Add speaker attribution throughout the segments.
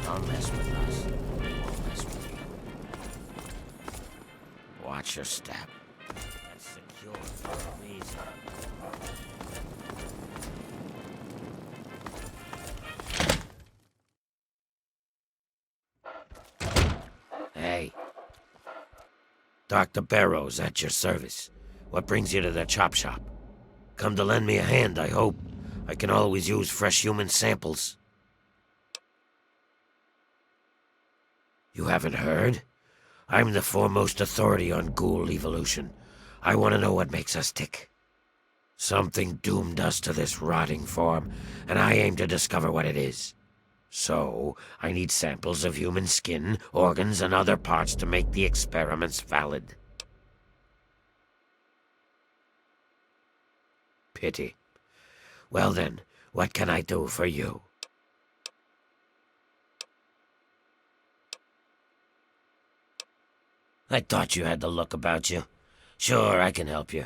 Speaker 1: Don't mess with us. We won't mess with you. Watch your step. That's secure for a reason. Hey. Dr. Barrows at your service. What brings you to the chop shop? Come to lend me a hand, I hope. I can always use fresh human samples. You haven't heard? I'm the foremost authority on ghoul evolution. I want to know what makes us tick. Something doomed us to this rotting form, and I aim to discover what it is. So, I need samples of human skin, organs, and other parts to make the experiments valid. Pity. Well then, what can I do for you? I thought you had the look about you. Sure, I can help you.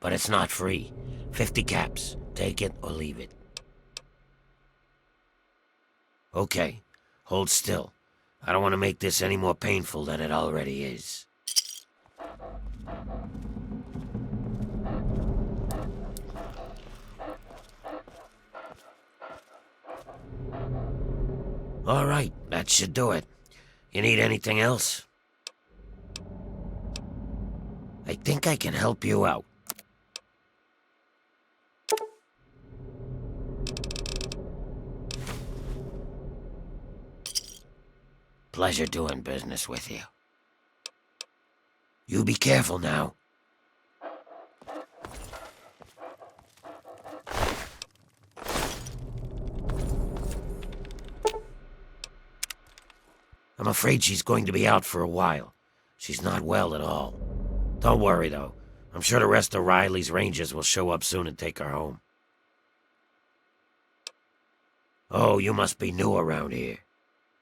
Speaker 1: But it's not free. 50 caps. Take it or leave it. Okay. Hold still. I don't want to make this any more painful than it already is. All right, that should do it. You need anything else? I think I can help you out. Pleasure doing business with you. You be careful now. I'm afraid she's going to be out for a while. She's not well at all. Don't worry, though. I'm sure the rest of Riley's rangers will show up soon and take her home. Oh, you must be new around here.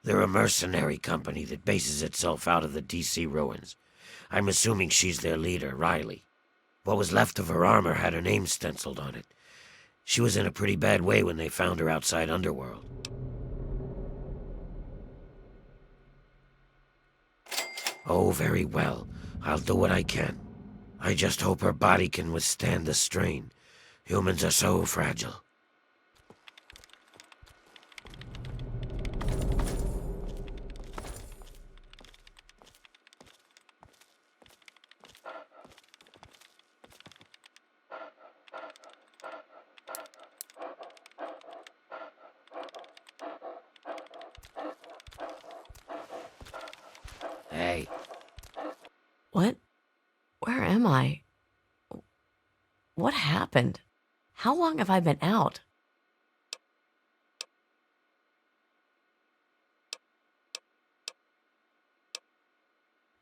Speaker 1: They're a mercenary company that bases itself out of the DC ruins. I'm assuming she's their leader, Riley. What was left of her armor had her name stenciled on it. She was in a pretty bad way when they found her outside Underworld. Oh, very well. I'll do what I can. I just hope her body can withstand the strain. Humans are so fragile. Hey.
Speaker 2: What? Where am I? What happened? How long have I been out?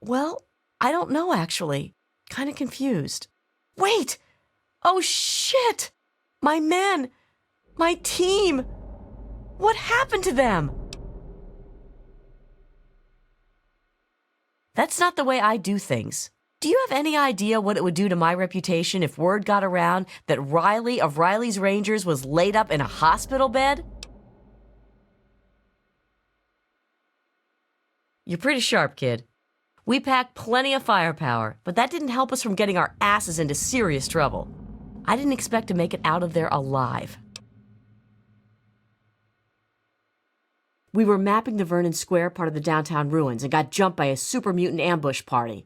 Speaker 2: Well, I don't know actually. Kind of confused. Wait! Oh shit! My men! My team! What happened to them? That's not the way I do things. Do you have any idea what it would do to my reputation if word got around that Riley of Riley's Rangers was laid up in a hospital bed? You're pretty sharp, kid. We packed plenty of firepower, but that didn't help us from getting our asses into serious trouble. I didn't expect to make it out of there alive. We were mapping the Vernon Square part of the downtown ruins and got jumped by a super mutant ambush party.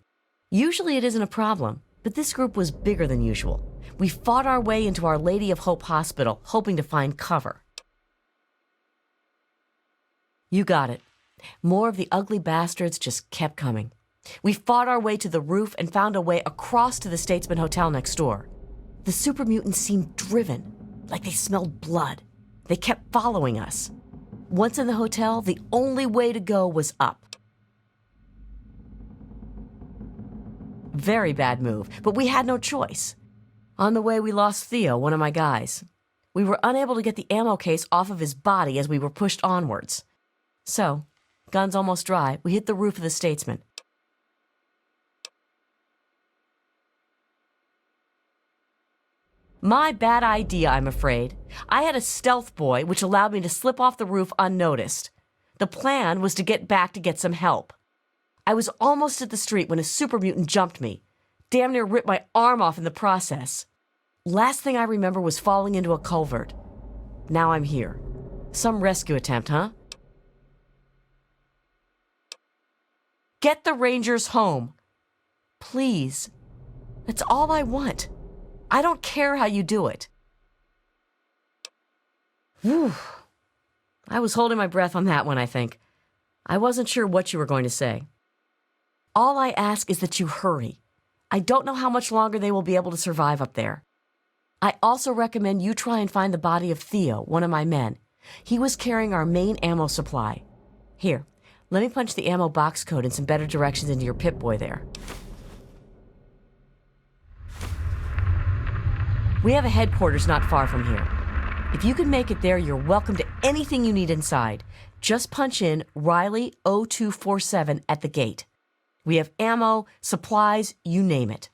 Speaker 2: Usually it isn't a problem, but this group was bigger than usual. We fought our way into Our Lady of Hope Hospital, hoping to find cover. You got it. More of the ugly bastards just kept coming. We fought our way to the roof and found a way across to the Statesman Hotel next door. The super mutants seemed driven, like they smelled blood. They kept following us. Once in the hotel, the only way to go was up. Very bad move, but we had no choice. On the way, we lost Theo, one of my guys. We were unable to get the ammo case off of his body as we were pushed onwards. So, guns almost dry, we hit the roof of the Statesman. My bad idea, I'm afraid. I had a stealth boy, which allowed me to slip off the roof unnoticed. The plan was to get back to get some help. I was almost at the street when a super mutant jumped me. Damn near ripped my arm off in the process. Last thing I remember was falling into a culvert. Now I'm here. Some rescue attempt, huh? Get the Rangers home. Please. That's all I want. I don't care how you do it. Whew. I was holding my breath on that one, I think. I wasn't sure what you were going to say. All I ask is that you hurry. I don't know how much longer they will be able to survive up there. I also recommend you try and find the body of Theo, one of my men. He was carrying our main ammo supply. Here, let me punch the ammo box code and some better directions into your Pip-Boy there. We have a headquarters not far from here. If you can make it there, you're welcome to anything you need inside. Just punch in Riley 0247 at the gate. We have ammo, supplies, you name it.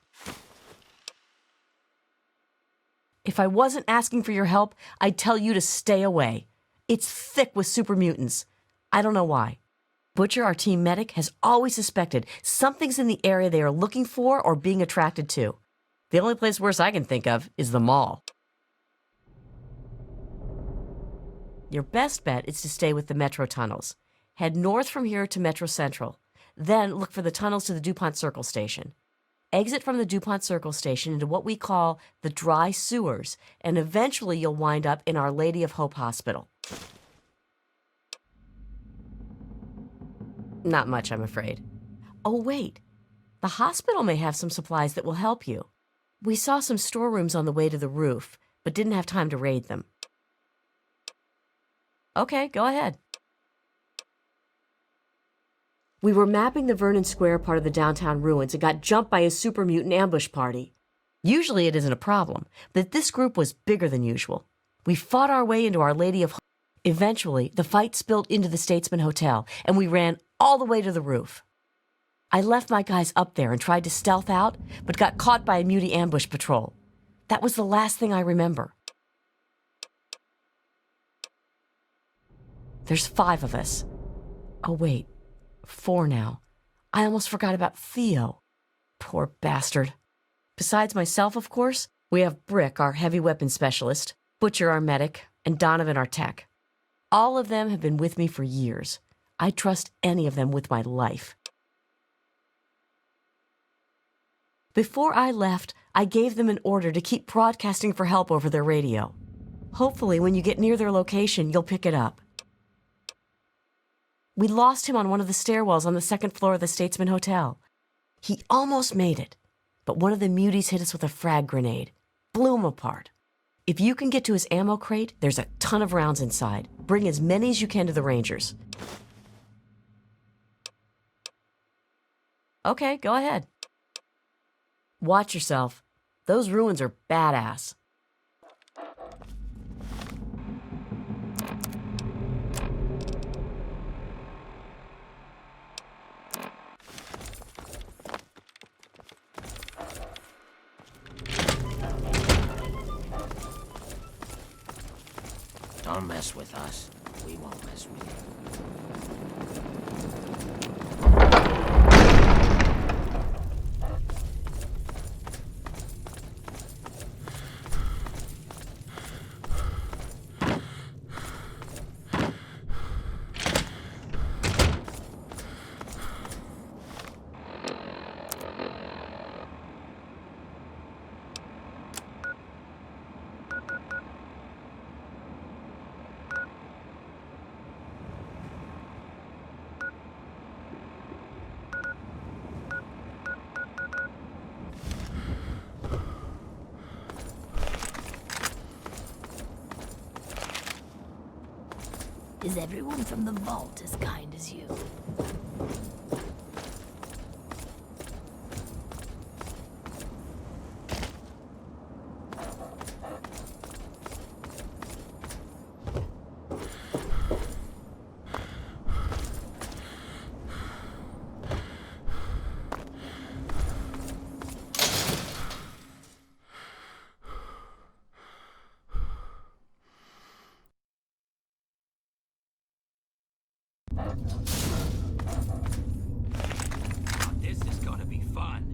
Speaker 2: If I wasn't asking for your help, I'd tell you to stay away. It's thick with super mutants. I don't know why. Butcher, our team medic, has always suspected something's in the area they are looking for or being attracted to. The only place worse I can think of is the mall. Your best bet is to stay with the metro tunnels. Head north from here to Metro Central. Then look for the tunnels to the DuPont Circle Station. Exit from the DuPont Circle Station into what we call the dry sewers, and eventually you'll wind up in Our Lady of Hope Hospital. Not much, I'm afraid. Oh, wait. The hospital may have some supplies that will help you. We saw some storerooms on the way to the roof, but didn't have time to raid them. Okay, go ahead. We were mapping the Vernon Square part of the downtown ruins and got jumped by a super mutant ambush party. Usually it isn't a problem, but this group was bigger than usual. We fought our way into Our Lady of Hope. Eventually, the fight spilled into the Statesman Hotel, and we ran all the way to the roof. I left my guys up there and tried to stealth out, but got caught by a mutie ambush patrol. That was the last thing I remember. There's 5 of us. Oh, wait. 4 now. I almost forgot about Theo. Poor bastard. Besides myself, of course, we have Brick, our heavy weapons specialist, Butcher, our medic, and Donovan, our tech. All of them have been with me for years. I'd trust any of them with my life. Before I left, I gave them an order to keep broadcasting for help over their radio. Hopefully, when you get near their location, you'll pick it up. We lost him on one of the stairwells on the 2nd floor of the Statesman Hotel. He almost made it, but one of the muties hit us with a frag grenade. Blew him apart. If you can get to his ammo crate, there's a ton of rounds inside. Bring as many as you can to the Rangers. Okay, go ahead. Watch yourself. Those ruins are badass.
Speaker 1: Don't mess with us. We won't mess with you.
Speaker 3: Is everyone from the vault as kind as you?
Speaker 1: This is gonna be fun.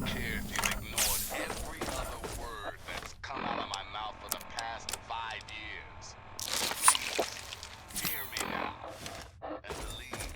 Speaker 4: care if you've ignored every other word that's come out of my mouth for the past 5 years. Please, hear me now, and believe.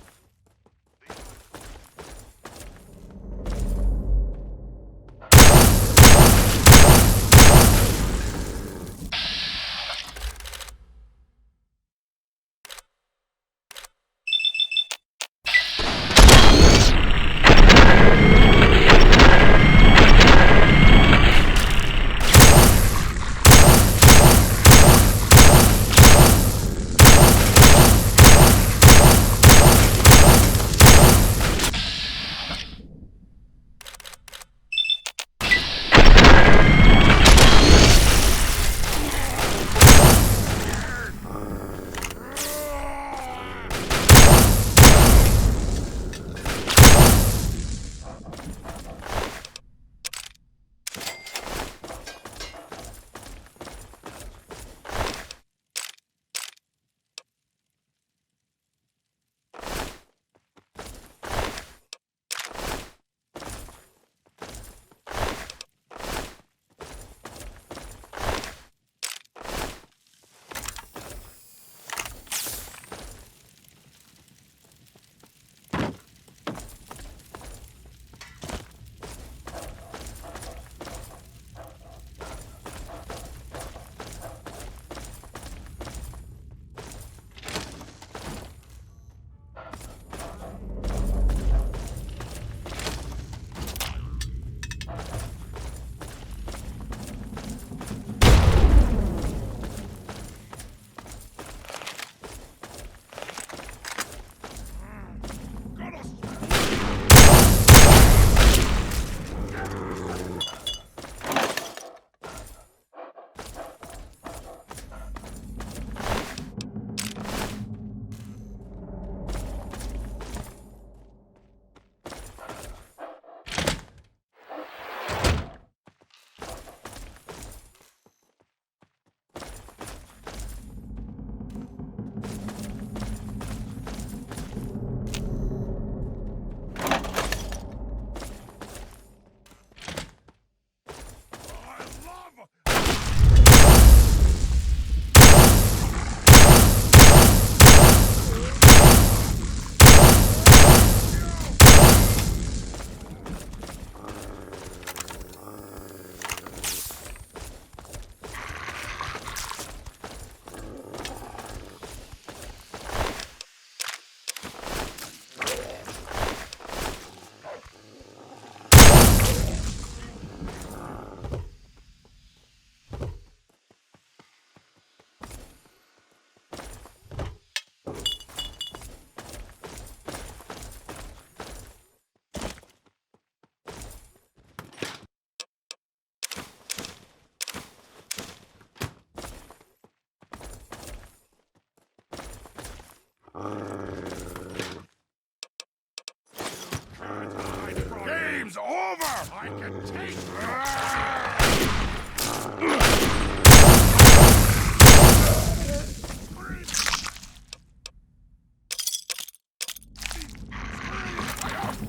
Speaker 5: Game's over! I can take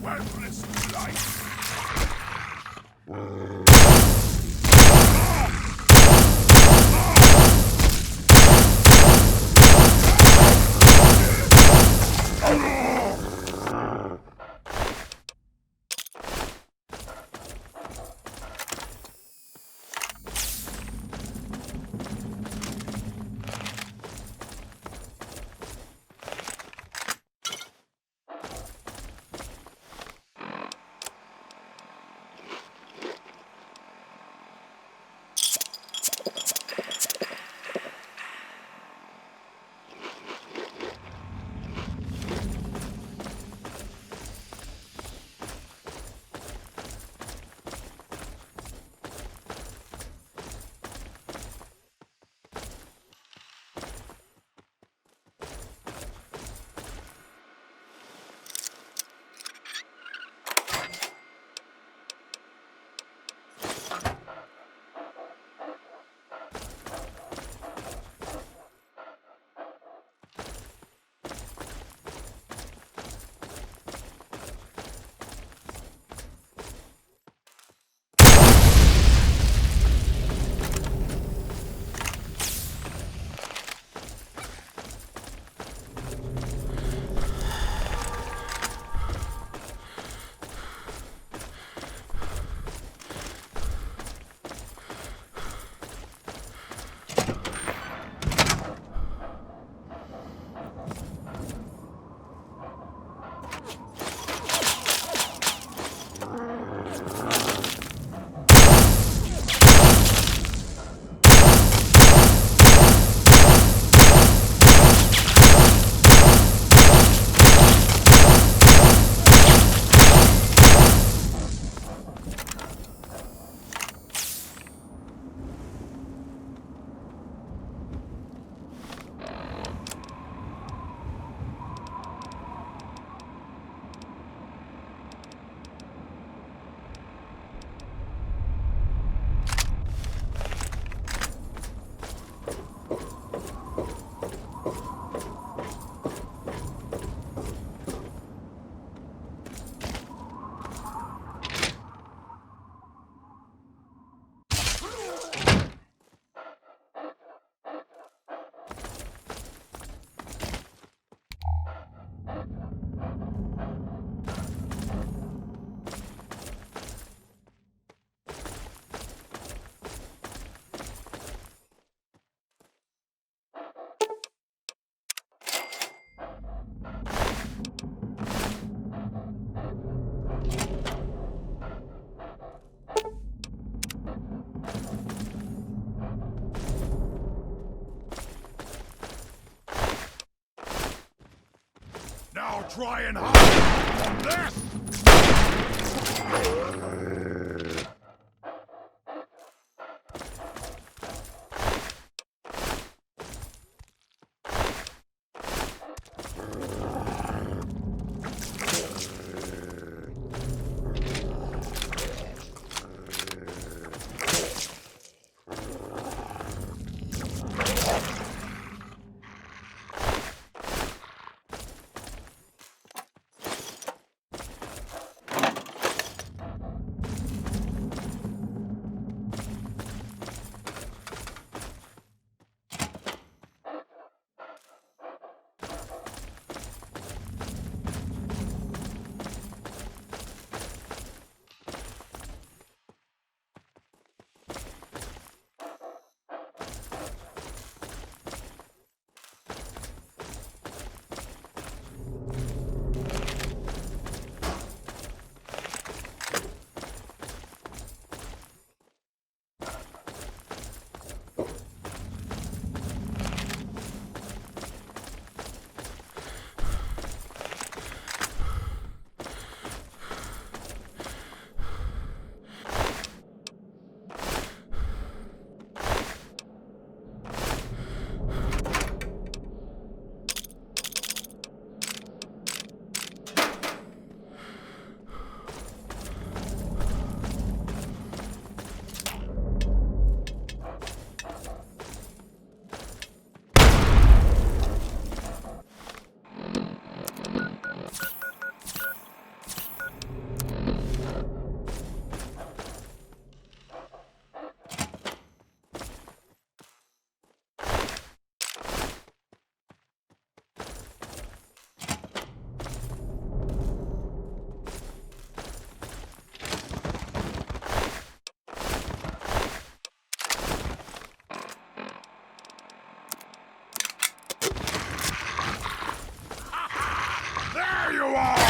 Speaker 5: worthless life! try and hide from this! There you are!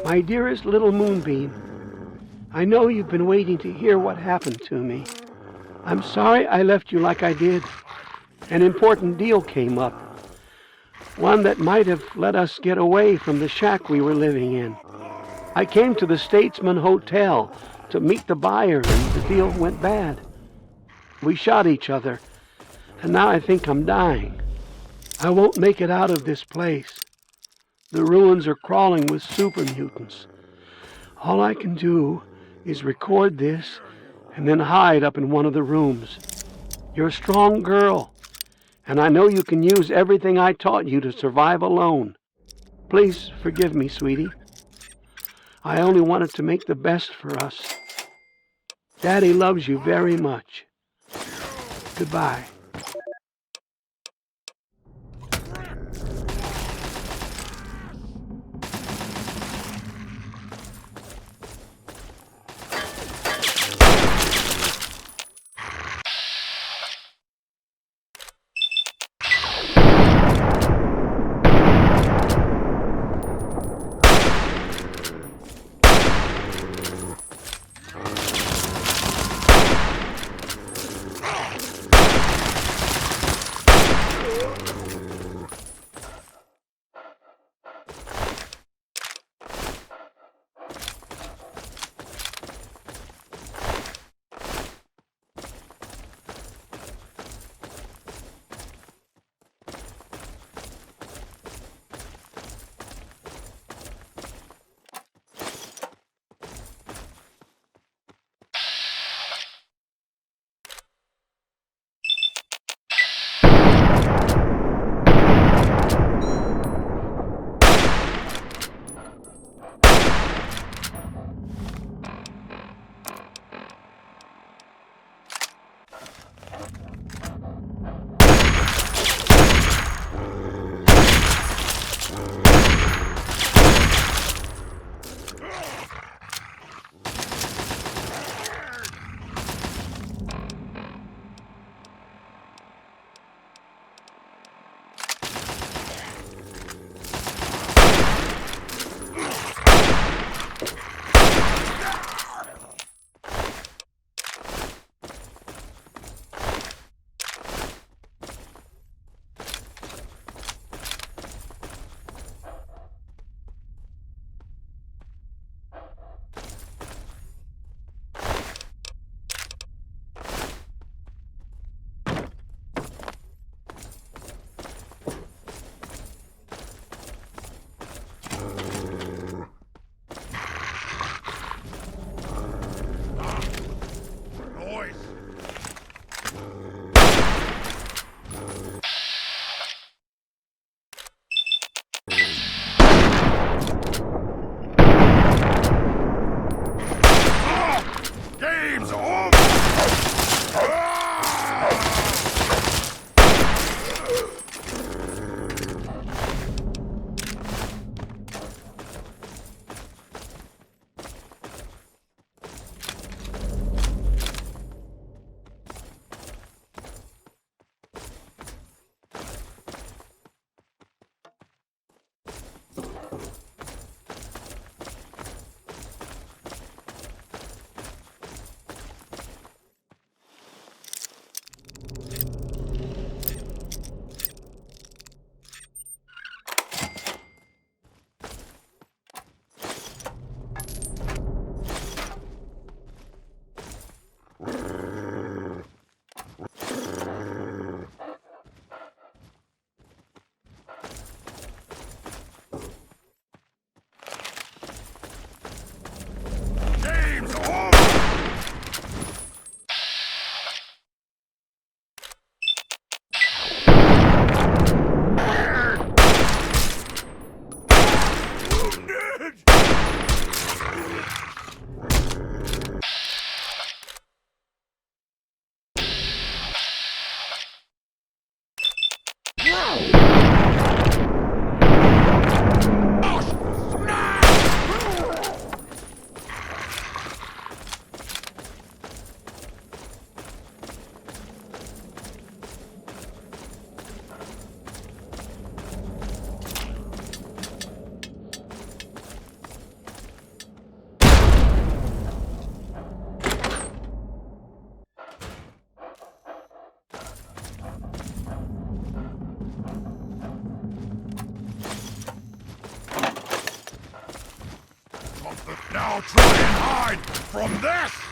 Speaker 6: My dearest little Moonbeam, I know you've been waiting to hear what happened to me. I'm sorry I left you like I did. An important deal came up. One that might have let us get away from the shack we were living in. I came to the Statesman Hotel to meet the buyer, and the deal went bad. We shot each other, and now I think I'm dying. I won't make it out of this place. The ruins are crawling with super mutants. All I can do is record this and then hide up in one of the rooms. You're a strong girl, and I know you can use everything I taught you to survive alone. Please forgive me, sweetie. I only wanted to make the best for us. Daddy loves you very much. Goodbye.
Speaker 5: I'll try and hide from this!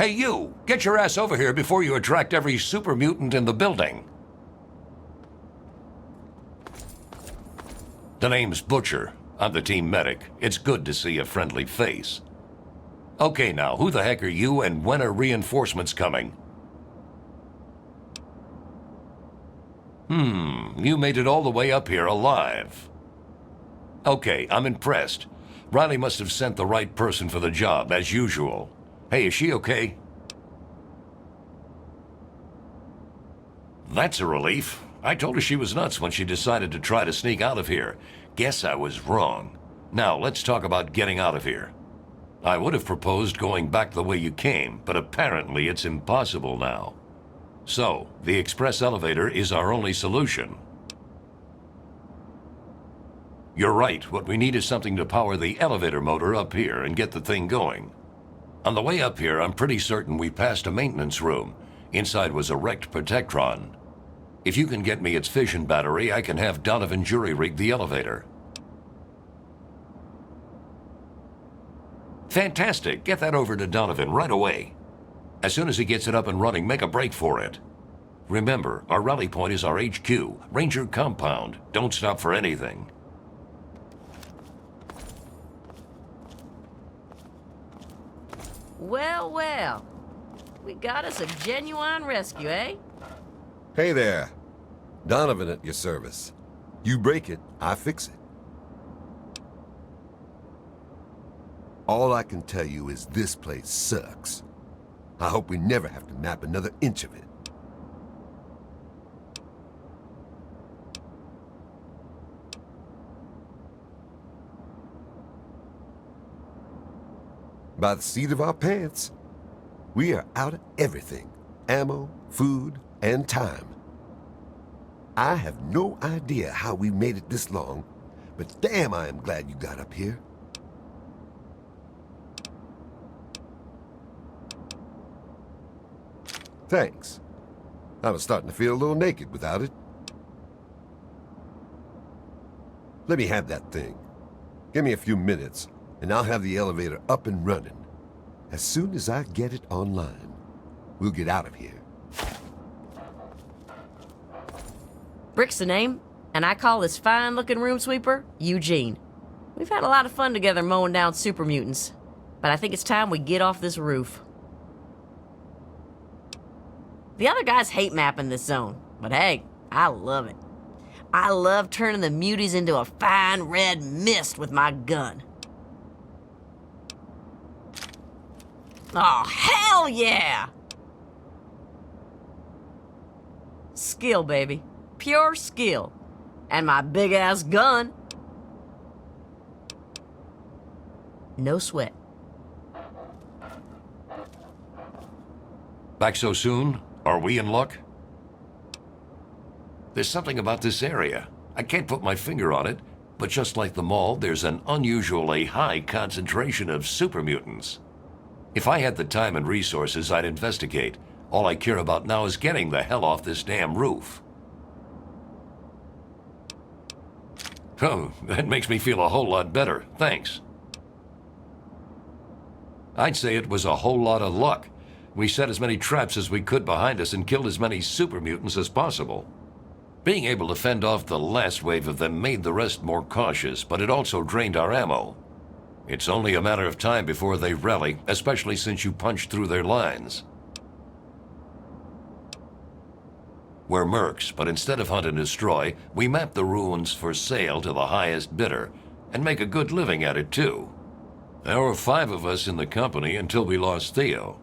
Speaker 7: Hey, you! Get your ass over here before you attract every super mutant in the building. The name's Butcher. I'm the team medic. It's good to see a friendly face. Okay, now, who the heck are you, and when are reinforcements coming? You made it all the way up here alive. Okay, I'm impressed. Riley must have sent the right person for the job, as usual. Hey, is she okay? That's a relief. I told her she was nuts when she decided to try to sneak out of here. Guess I was wrong. Now, let's talk about getting out of here. I would have proposed going back the way you came, but apparently it's impossible now. So, the express elevator is our only solution. You're right. What we need is something to power the elevator motor up here and get the thing going. On the way up here, I'm pretty certain we passed a maintenance room. Inside was a wrecked Protectron. If you can get me its fission battery, I can have Donovan jury-rig the elevator. Fantastic. Get that over to Donovan right away. As soon as he gets it up and running, make a break for it. Remember, our rally point is our HQ, Ranger Compound. Don't stop for anything.
Speaker 2: Well, well. We got us a genuine rescue, eh?
Speaker 8: Hey there. Donovan at your service. You break it, I fix it. All I can tell you is this place sucks. I hope we never have to map another inch of it. By the seat of our pants, we are out of everything. Ammo, food, and time. I have no idea how we made it this long, but damn, I am glad you got up here. Thanks. I was starting to feel a little naked without it. Let me have that thing. Give me a few minutes, and I'll have the elevator up and running. As soon as I get it online, we'll get out of here.
Speaker 2: Brick's the name, and I call this fine-looking room sweeper Eugene. We've had a lot of fun together mowing down super mutants, but I think it's time we get off this roof. The other guys hate mapping this zone, but hey, I love it. I love turning the muties into a fine red mist with my gun. Oh, hell yeah! Skill, baby. Pure skill. And my big-ass gun. No sweat.
Speaker 7: Back so soon? Are we in luck? There's something about this area. I can't put my finger on it, but just like the mall, there's an unusually high concentration of super mutants. If I had the time and resources, I'd investigate. All I care about now is getting the hell off this damn roof. Oh, that makes me feel a whole lot better. Thanks. I'd say it was a whole lot of luck. We set as many traps as we could behind us and killed as many super mutants as possible. Being able to fend off the last wave of them made the rest more cautious, but it also drained our ammo. It's only a matter of time before they rally, especially since you punched through their lines. We're mercs, but instead of hunt and destroy, we map the ruins for sale to the highest bidder, and make a good living at it too. There were 5 of us in the company until we lost Theo.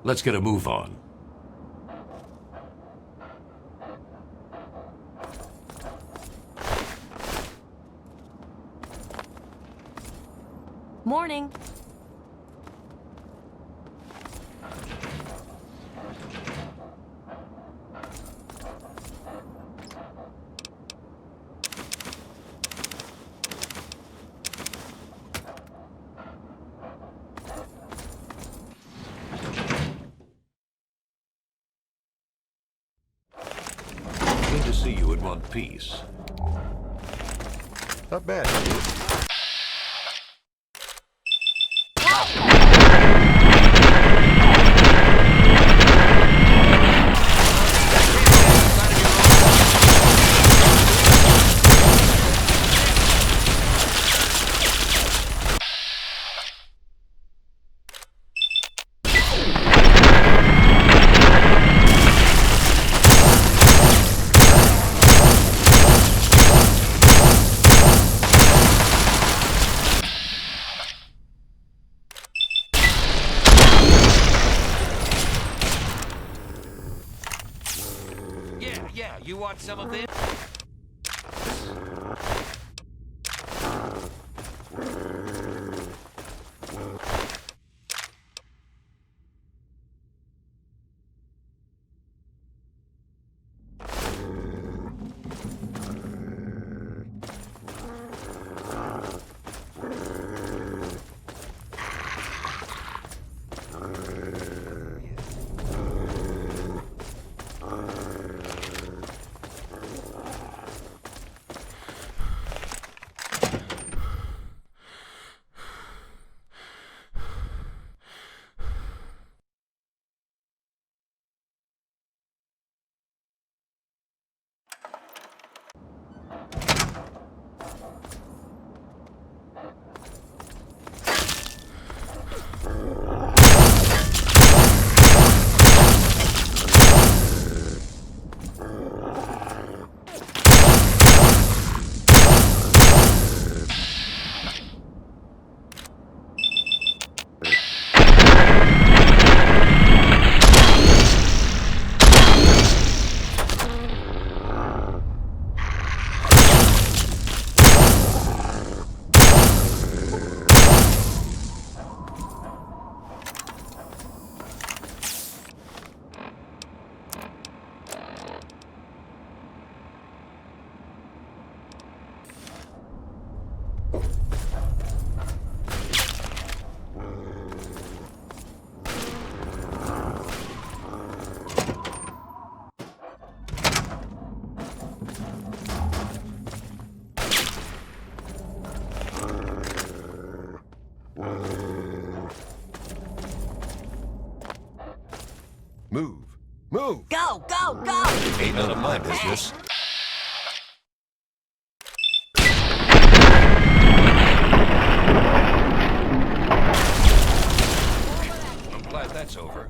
Speaker 7: Let's get a move on.
Speaker 2: Morning.
Speaker 7: Good to see you in one piece.
Speaker 8: Not bad.
Speaker 7: Want some of this?
Speaker 8: Move. Move!
Speaker 3: Go, go, go!
Speaker 7: Ain't none of my business. I'm glad that's over.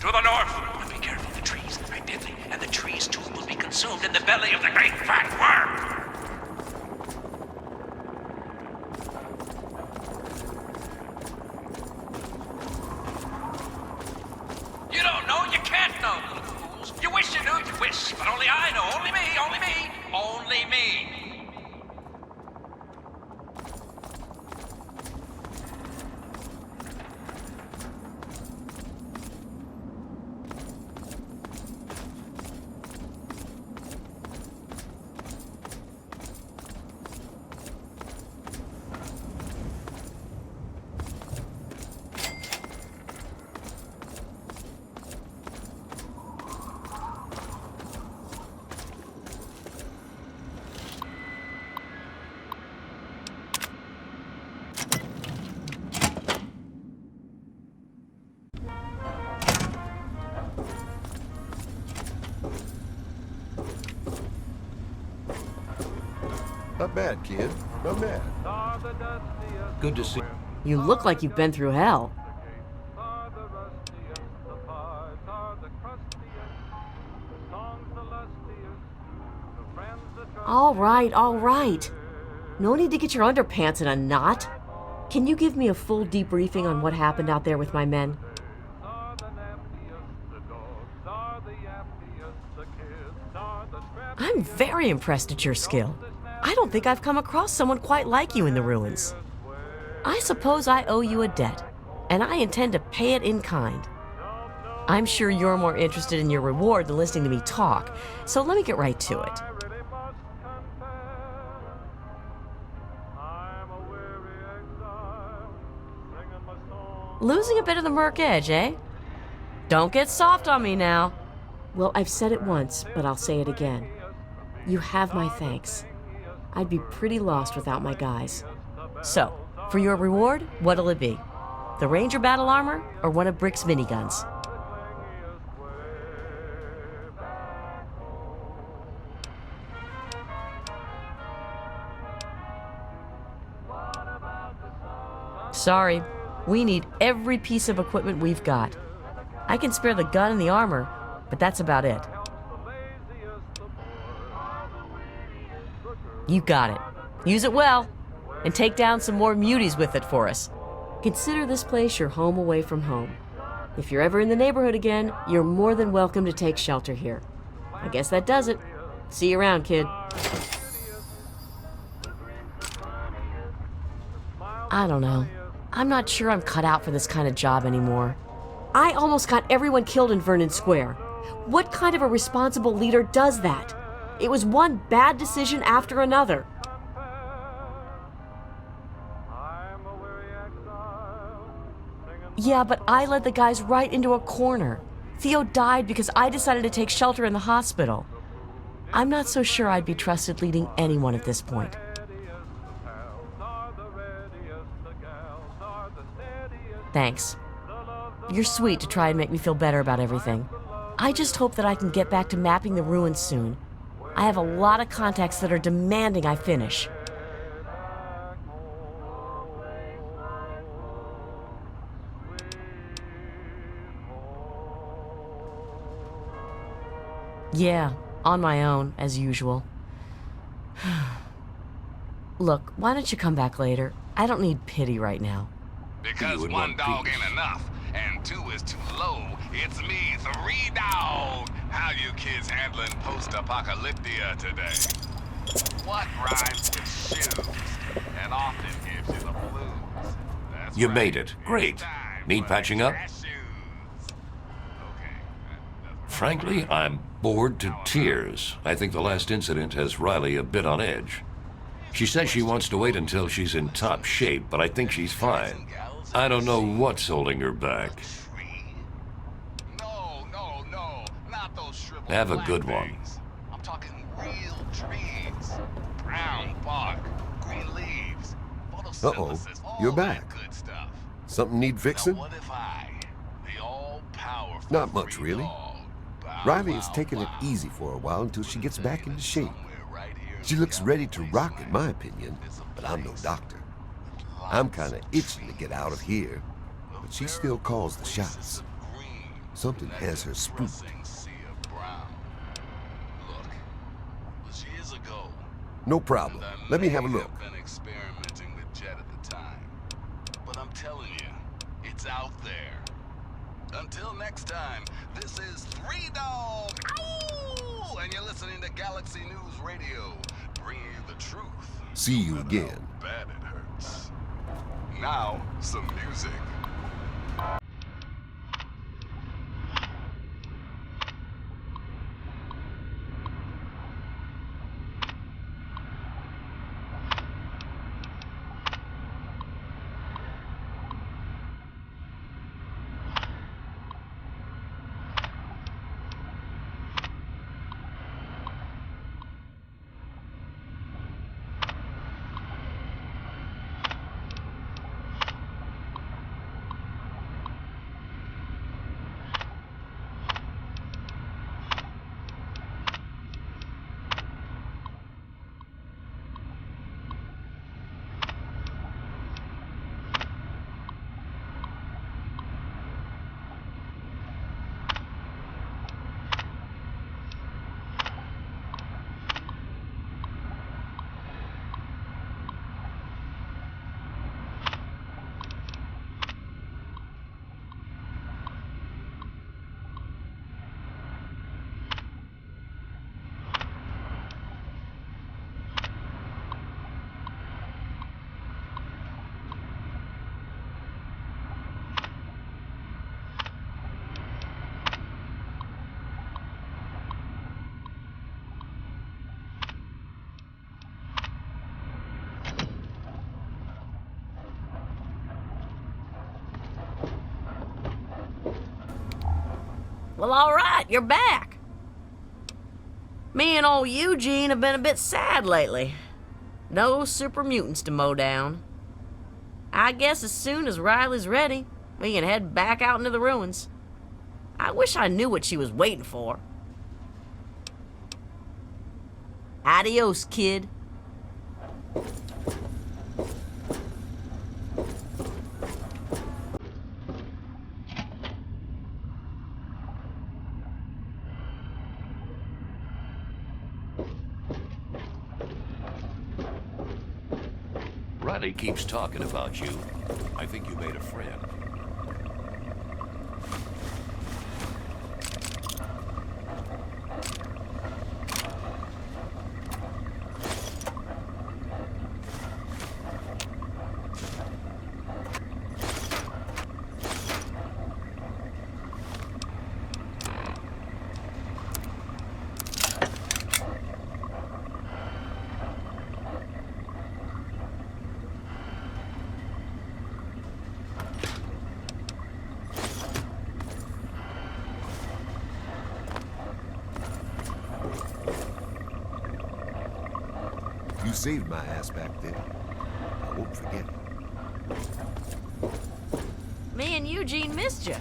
Speaker 9: To the north! But be careful, the trees are deadly, and the trees too will be consumed in the belly of the great fat worm! You don't know, you can't know, little fools. You wish you knew, you wish, but only I know. Only me, only me, only me.
Speaker 8: Not bad, kid. Not bad.
Speaker 7: Good to see.
Speaker 2: You look like you've been through hell. All right. No need to get your underpants in a knot. Can you give me a full debriefing on what happened out there with my men? I'm very impressed at your skill. I don't think I've come across someone quite like you in the ruins. I suppose I owe you a debt, and I intend to pay it in kind. I'm sure you're more interested in your reward than listening to me talk, so let me get right to it. Losing a bit of the Merc edge, eh? Don't get soft on me now. Well, I've said it once, but I'll say it again. You have my thanks. I'd be pretty lost without my guys. So, for your reward, what'll it be? The Ranger battle armor or one of Brick's miniguns? Sorry, we need every piece of equipment we've got. I can spare the gun and the armor, but that's about it. You got it. Use it well, and take down some more muties with it for us. Consider this place your home away from home. If you're ever in the neighborhood again, you're more than welcome to take shelter here. I guess that does it. See you around, kid. I don't know. I'm not sure I'm cut out for this kind of job anymore. I almost got everyone killed in Vernon Square. What kind of a responsible leader does that? It was one bad decision after another. Yeah, but I led the guys right into a corner. Theo died because I decided to take shelter in the hospital. I'm not so sure I'd be trusted leading anyone at this point. Thanks. You're sweet to try and make me feel better about everything. I just hope that I can get back to mapping the ruins soon. I have a lot of contacts that are demanding I finish. Yeah, on my own, as usual. Look, why don't you come back later? I don't need pity right now.
Speaker 4: Because
Speaker 7: You in
Speaker 4: one
Speaker 7: one
Speaker 4: dog
Speaker 7: piece.
Speaker 4: ain't enough, and two is too low. It's me, 3 dog. How you kids handling post-apocalyptic today? What rhymes with shoes and often gives you the blues? That's
Speaker 7: You
Speaker 4: right.
Speaker 7: made it. Great.
Speaker 4: Time
Speaker 7: Need
Speaker 4: for
Speaker 7: patching up?
Speaker 4: trash shoes. Okay, that doesn't-
Speaker 7: Frankly, I'm bored to tears. I think the last incident has Riley a bit on edge. She says she wants to wait until she's in top shape, but I think she's fine. I don't know what's holding her back.
Speaker 4: Tree? No, not those shriveled
Speaker 7: Have a
Speaker 4: black
Speaker 7: good one.
Speaker 4: things. I'm talking real trees. Brown bark, green leaves, photosynthesis, all
Speaker 8: you're
Speaker 4: that
Speaker 8: back.
Speaker 4: good stuff.
Speaker 8: Something need fixing?
Speaker 4: Now what if I, the all-powerful
Speaker 8: Not much,
Speaker 4: free
Speaker 8: really.
Speaker 4: dog, bow,
Speaker 8: Riley is
Speaker 4: wow,
Speaker 8: taking it
Speaker 4: wow,
Speaker 8: easy for a while until she gets back into shape.
Speaker 4: somewhere right here in
Speaker 8: She
Speaker 4: the
Speaker 8: looks ready to
Speaker 4: galaxy
Speaker 8: rock, in my
Speaker 4: somewhere,
Speaker 8: opinion,
Speaker 4: there's a
Speaker 8: but I'm no
Speaker 4: place
Speaker 8: doctor.
Speaker 4: with
Speaker 8: I'm
Speaker 4: lots
Speaker 8: kind of
Speaker 4: of
Speaker 8: itching to
Speaker 4: trees,
Speaker 8: get out of here, but she still calls the shots.
Speaker 4: of green,
Speaker 8: Something
Speaker 4: That
Speaker 8: has her spooked.
Speaker 4: depressing sea of brown. Look, it was years ago.
Speaker 8: No problem.
Speaker 4: And I
Speaker 8: Let me
Speaker 4: may
Speaker 8: have a look.
Speaker 4: been experimenting with Jet at the time. But I'm telling you, it's out there. Until next time, this is Three Dog. Ow! And you're listening to Galaxy News Radio, bringing you the truth.
Speaker 8: See you
Speaker 4: no matter
Speaker 8: again.
Speaker 4: how bad it hurts. Now, some music.
Speaker 2: Well, all right, you're back. Me and old Eugene have been a bit sad lately. No super mutants to mow down. I guess as soon as Riley's ready, we can head back out into the ruins. I wish I knew what she was waiting for. Adios, kid.
Speaker 7: Riley keeps talking about you. I think you made a friend.
Speaker 8: You saved my ass back then. I won't forget it.
Speaker 2: Me and Eugene missed you.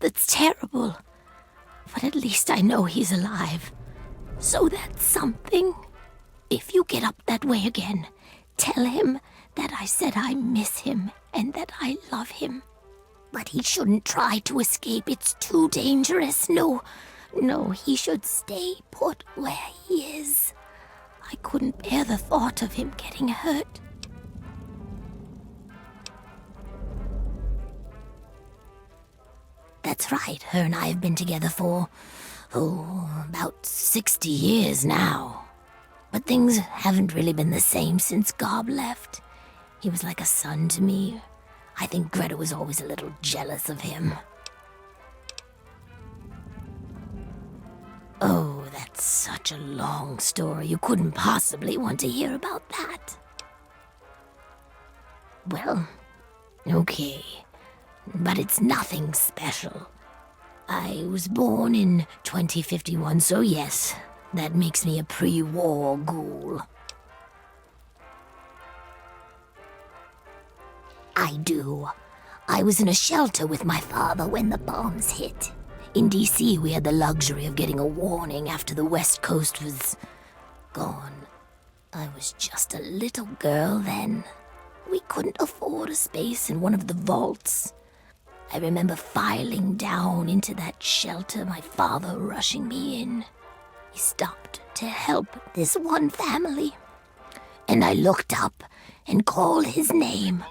Speaker 3: That's terrible. But at least I know he's alive. So that's something. If you get up that way again, tell him that I said I miss him and that I love him. But he shouldn't try to escape. It's too dangerous. No, he should stay put where he is. I couldn't bear the thought of him getting hurt. That's right. Her and I have been together for, about 60 years now. But things haven't really been the same since Gob left. He was like a son to me. I think Greta was always a little jealous of him. Oh, that's such a long story. You couldn't possibly want to hear about that. Well, okay. But it's nothing special. I was born in 2051, so yes, that makes me a pre-war ghoul. I do. I was in a shelter with my father when the bombs hit. In D.C., we had the luxury of getting a warning after the West Coast was gone. I was just a little girl then. We couldn't afford a space in one of the vaults. I remember filing down into that shelter, my father rushing me in. He stopped to help this one family. And I looked up and called his name.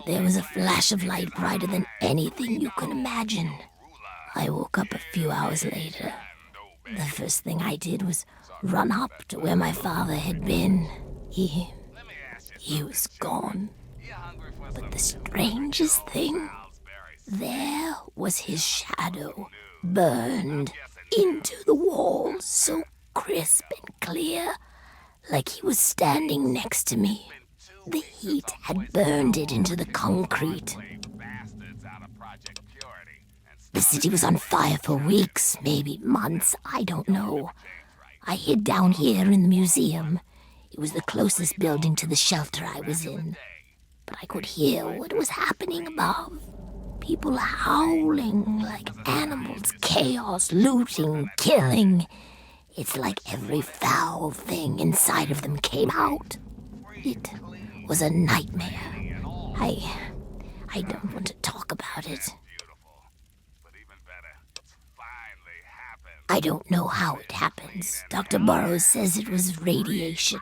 Speaker 3: There was a flash of light brighter than anything you could imagine. I woke up a few hours later. The first thing I did was run up to where my father had been. He was gone. But the strangest thing, there was his shadow, burned into the wall, so crisp and clear, like he was standing next to me. The heat had burned it into the concrete. The city was on fire for weeks, maybe months, I don't know. I hid down here in the museum. It was the closest building to the shelter I was in. But I could hear what was happening above. People howling like animals, chaos, looting, killing. It's like every foul thing inside of them came out. It was a nightmare. I don't want to talk about it. I don't know how it happens. Dr. Burroughs says it was radiation.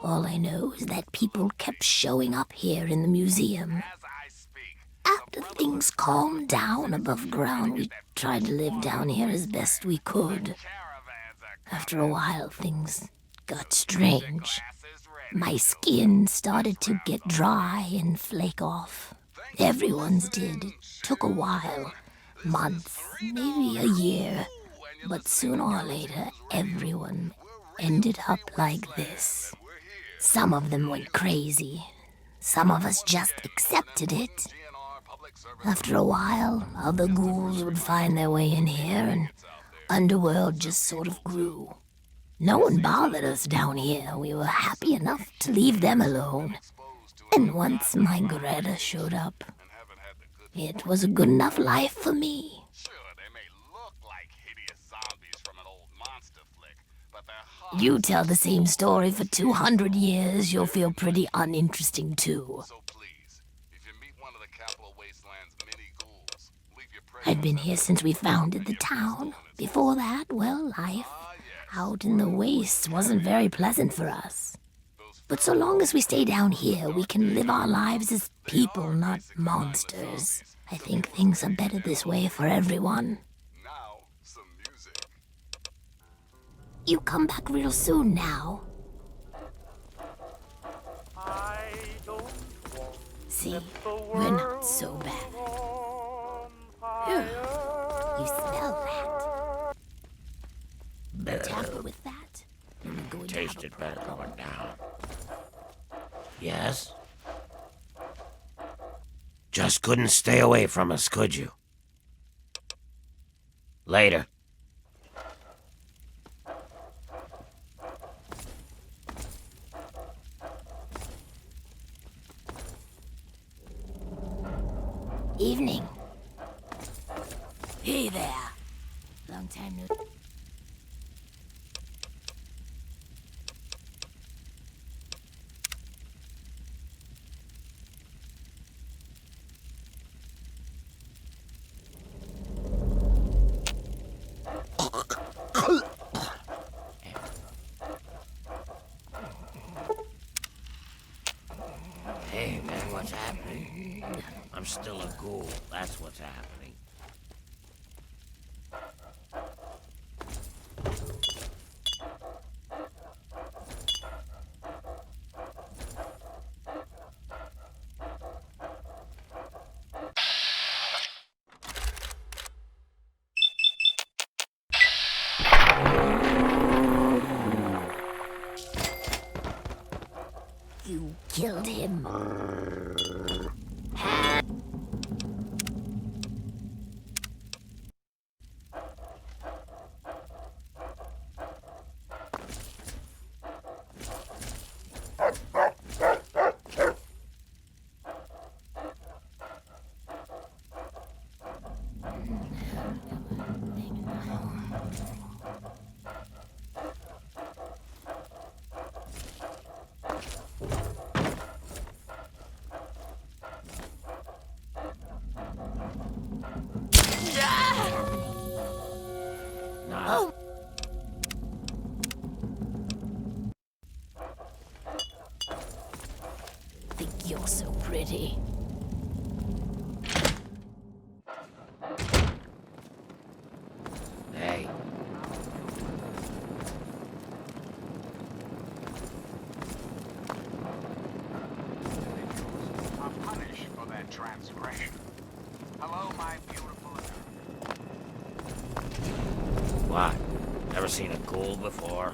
Speaker 3: All I know is that people kept showing up here in the museum. After things calmed down above ground, we tried to live down here as best we could. After a while, things got strange. My skin started to get dry and flake off. Everyone's did. It took a while. Months, maybe a year. But sooner or later, everyone ended up like this. Some of them went crazy. Some of us just accepted it. After a while, other ghouls would find their way in here, and Underworld just sort of grew. No one bothered us down here. We were happy enough to leave them alone. And once my Greta showed up, it was a good enough life for me. You tell the same story for 200 years, you'll feel pretty uninteresting too. I'd been here since we founded the town. Before that, well, life out in the wastes wasn't very pleasant for us. But so long as we stay down here, we can live our lives as people, not monsters. I think things are better this way for everyone. You come back real soon now. See, we're not so bad. You smell that? Tamper with that, and we're going to have
Speaker 1: Tasted better going down. Yes? Just couldn't stay away from us, could you? Later.
Speaker 3: Evening. Hey there. Long time no...
Speaker 1: Hey, man, what's happening? I'm still a ghoul. That's what's happening.
Speaker 3: You killed him.
Speaker 1: Nah.
Speaker 3: Think you're so pretty.
Speaker 1: Hey.
Speaker 5: Are punished for their transgression. Hello, my beautiful...
Speaker 1: What? Never seen a ghoul before?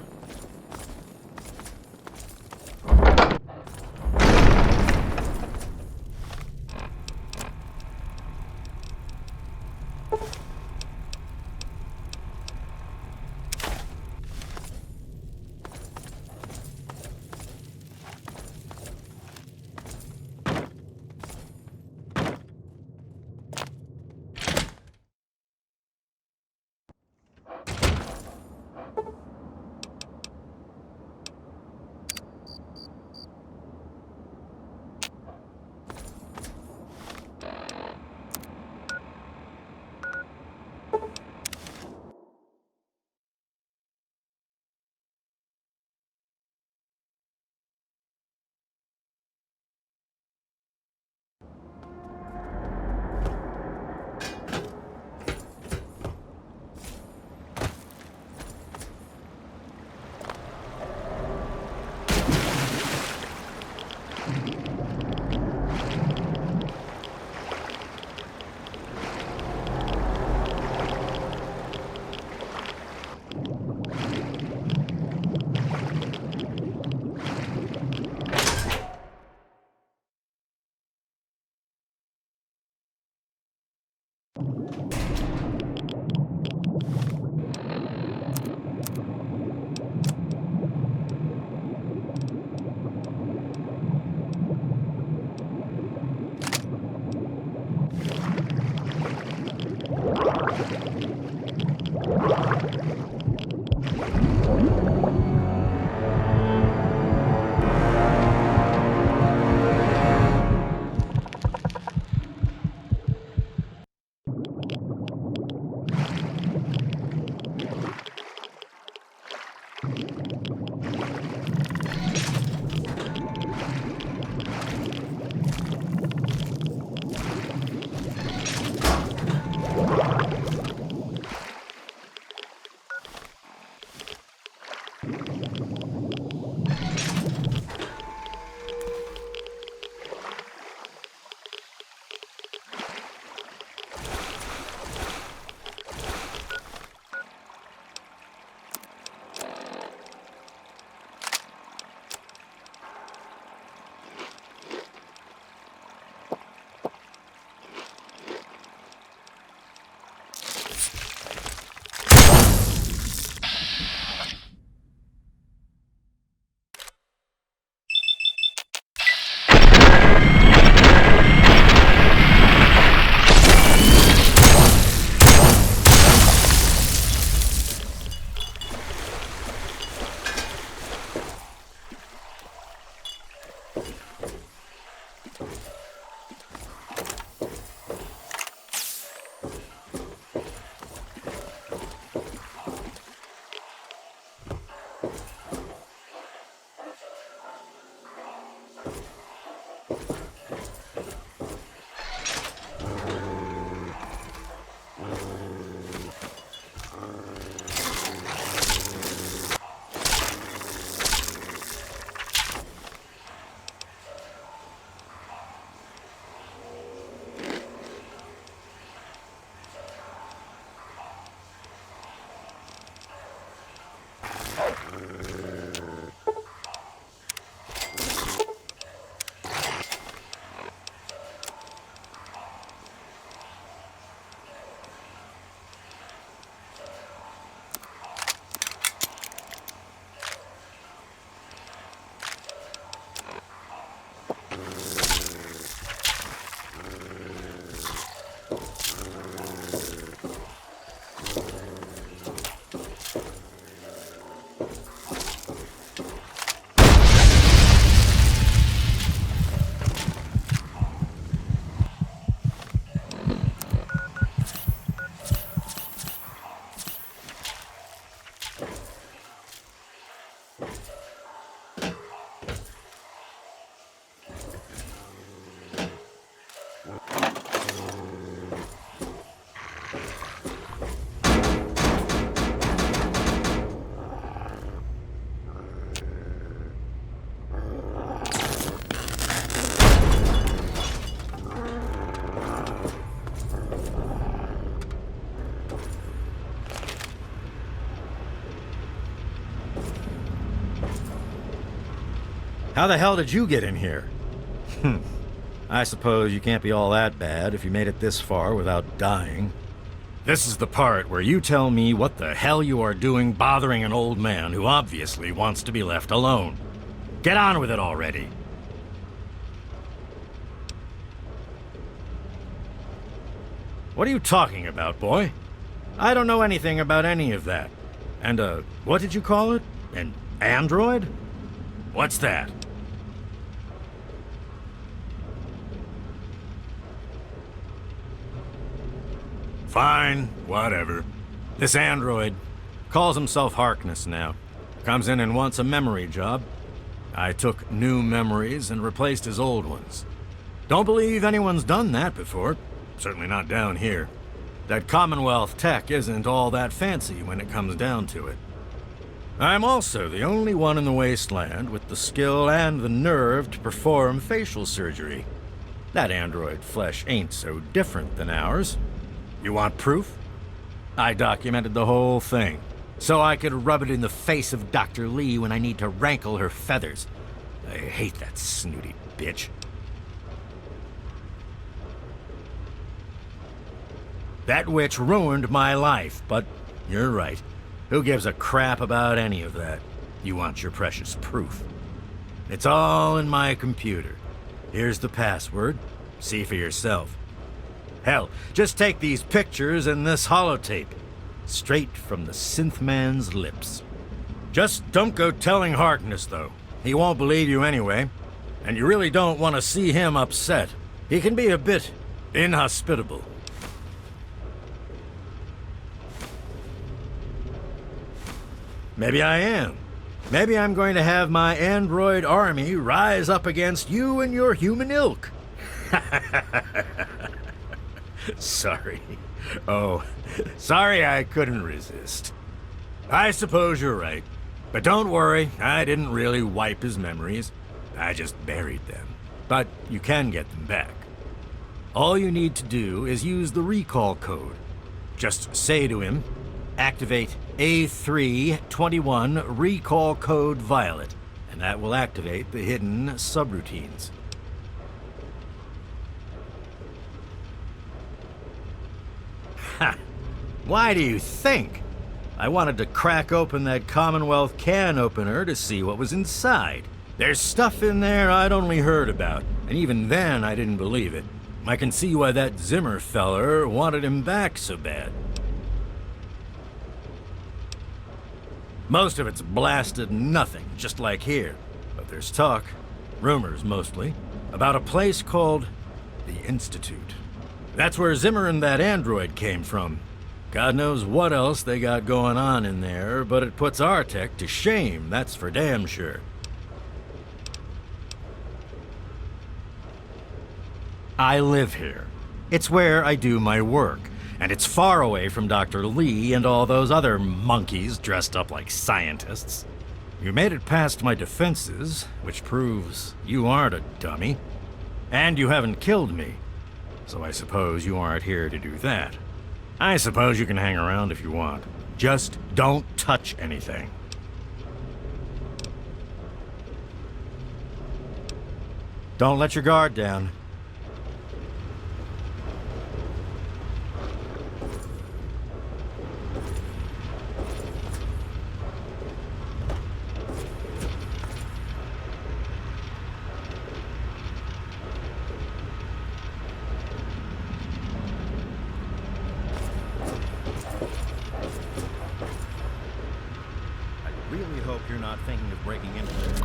Speaker 10: How the hell did you get in here? I suppose you can't be all that bad if you made it this far without dying. This is the part where you tell me what the hell you are doing bothering an old man who obviously wants to be left alone. Get on with it already. What are you talking about, boy? I don't know anything about any of that. And, what did you call it? An android? What's that? Fine, whatever. This android calls himself Harkness now. Comes in and wants a memory job. I took new memories and replaced his old ones. Don't believe anyone's done that before. Certainly not down here. That Commonwealth tech isn't all that fancy when it comes down to it. I'm also the only one in the wasteland with the skill and the nerve to perform facial surgery. That android flesh ain't so different than ours. You want proof? I documented the whole thing, so I could rub it in the face of Dr. Lee when I need to rankle her feathers. I hate that snooty bitch. That witch ruined my life, but you're right. Who gives a crap about any of that? You want your precious proof. It's all in my computer. Here's the password. See for yourself. Hell, just take these pictures and this holotape. Straight from the synth man's lips. Just don't go telling Harkness, though. He won't believe you anyway. And you really don't want to see him upset. He can be a bit inhospitable. Maybe I am. Maybe I'm going to have my android army rise up against you and your human ilk. Sorry. Oh, sorry I couldn't resist. I suppose you're right. But don't worry, I didn't really wipe his memories. I just buried them. But you can get them back. All you need to do is use the recall code. Just say to him, activate A321 recall code violet, and that will activate the hidden subroutines. Ha! Why do you think? I wanted to crack open that Commonwealth can opener to see what was inside. There's stuff in there I'd only heard about, and even then I didn't believe it. I can see why that Zimmer feller wanted him back so bad. Most of it's blasted nothing, just like here. But there's talk, rumors mostly, about a place called the Institute. That's where Zimmer and that android came from. God knows what else they got going on in there, but it puts our tech to shame, that's for damn sure. I live here. It's where I do my work. And it's far away from Dr. Lee and all those other monkeys dressed up like scientists. You made it past my defenses, which proves you aren't a dummy. And you haven't killed me. So I suppose you aren't here to do that. I suppose you can hang around if you want. Just don't touch anything. Don't let your guard down. I really hope you're not thinking of breaking into this.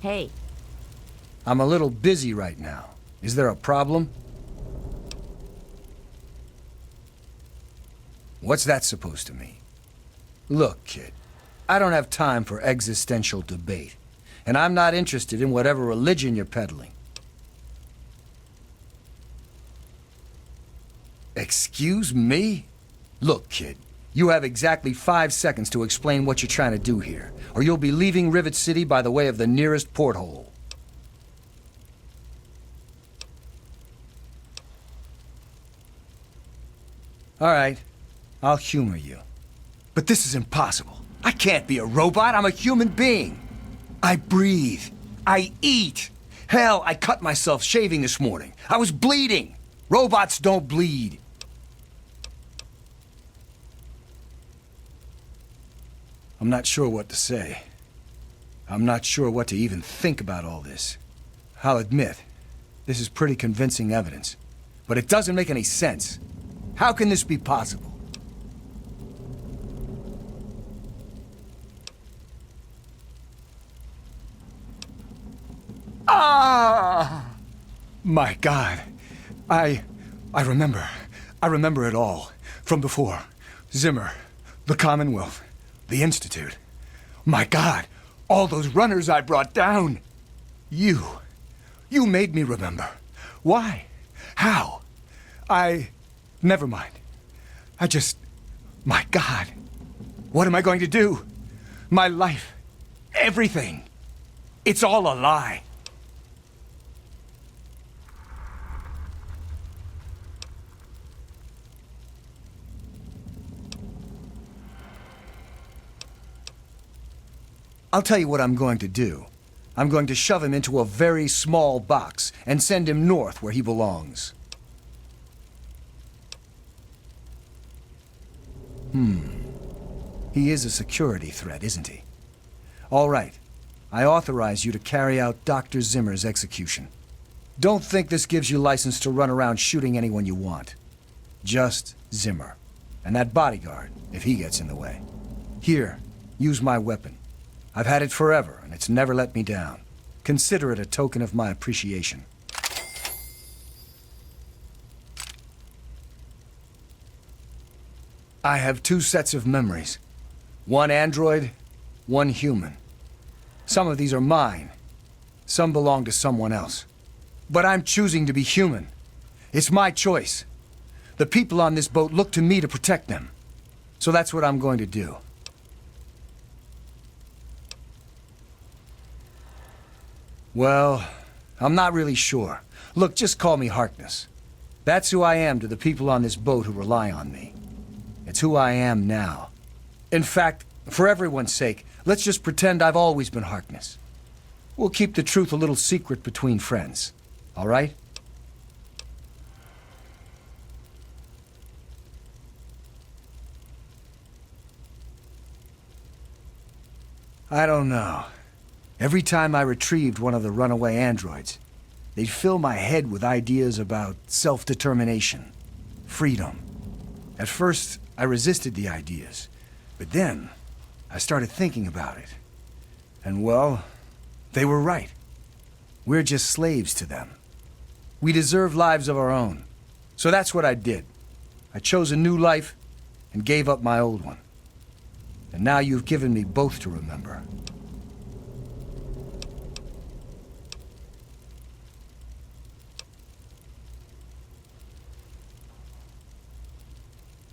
Speaker 2: Hey,
Speaker 11: I'm a little busy right now. Is there a problem? What's that supposed to mean? Look, kid, I don't have time for existential debate, and I'm not interested in whatever religion you're peddling. Excuse me? Look, kid, you have exactly 5 seconds to explain what you're trying to do here, or you'll be leaving Rivet City by the way of the nearest porthole. All right, I'll humor you. But this is impossible. I can't be a robot. I'm a human being. I breathe. I eat. Hell, I cut myself shaving this morning. I was bleeding. Robots don't bleed. I'm not sure what to say. I'm not sure what to even think about all this. I'll admit, this is pretty convincing evidence. But it doesn't make any sense. How can this be possible? Ah! My God. I remember. I remember it all. From before. Zimmer. The Commonwealth. The Institute. My God. All those runners I brought down. You made me remember. Why? How? Never mind. My God. What am I going to do? My life. Everything. It's all a lie. I'll tell you what I'm going to do. I'm going to shove him into a very small box and send him north where he belongs. He is a security threat, isn't he? All right. I authorize you to carry out Dr. Zimmer's execution. Don't think this gives you license to run around shooting anyone you want. Just Zimmer. And that bodyguard, if he gets in the way. Here, use my weapon. I've had it forever, and it's never let me down. Consider it a token of my appreciation. I have 2 sets of memories. One android, one human. Some of these are mine. Some belong to someone else. But I'm choosing to be human. It's my choice. The people on this boat look to me to protect them. So that's what I'm going to do. Well, I'm not really sure. Look, just call me Harkness. That's who I am to the people on this boat who rely on me. It's who I am now. In fact, for everyone's sake, let's just pretend I've always been Harkness. We'll keep the truth a little secret between friends. All right? I don't know. Every time I retrieved one of the runaway androids, they'd fill my head with ideas about self-determination, freedom. At first, I resisted the ideas, but then I started thinking about it. And well, they were right. We're just slaves to them. We deserve lives of our own. So that's what I did. I chose a new life and gave up my old one. And now you've given me both to remember.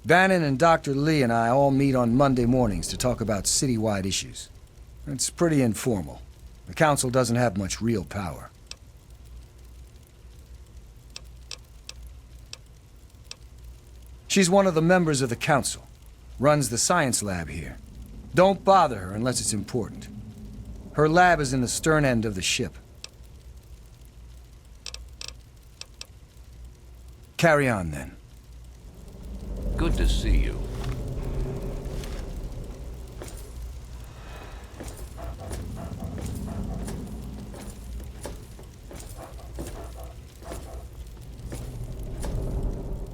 Speaker 11: Bannon and Dr. Lee and I all meet on Monday mornings to talk about citywide issues. It's pretty informal. The council doesn't have much real power. She's one of the members of the council. Runs the science lab here. Don't bother her unless it's important. Her lab is in the stern end of the ship. Carry on, then.
Speaker 7: Good to see you.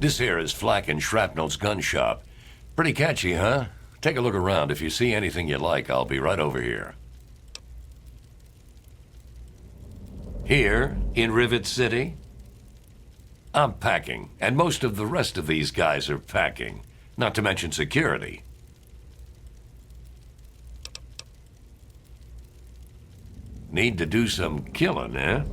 Speaker 7: This here is Flack and Shrapnel's gun shop. Pretty catchy, huh? Take a look around. If you see anything you like, I'll be right over here. Here, in Rivet City, I'm packing, and most of the rest of these guys are packing, not to mention security. Need to do some killing, eh?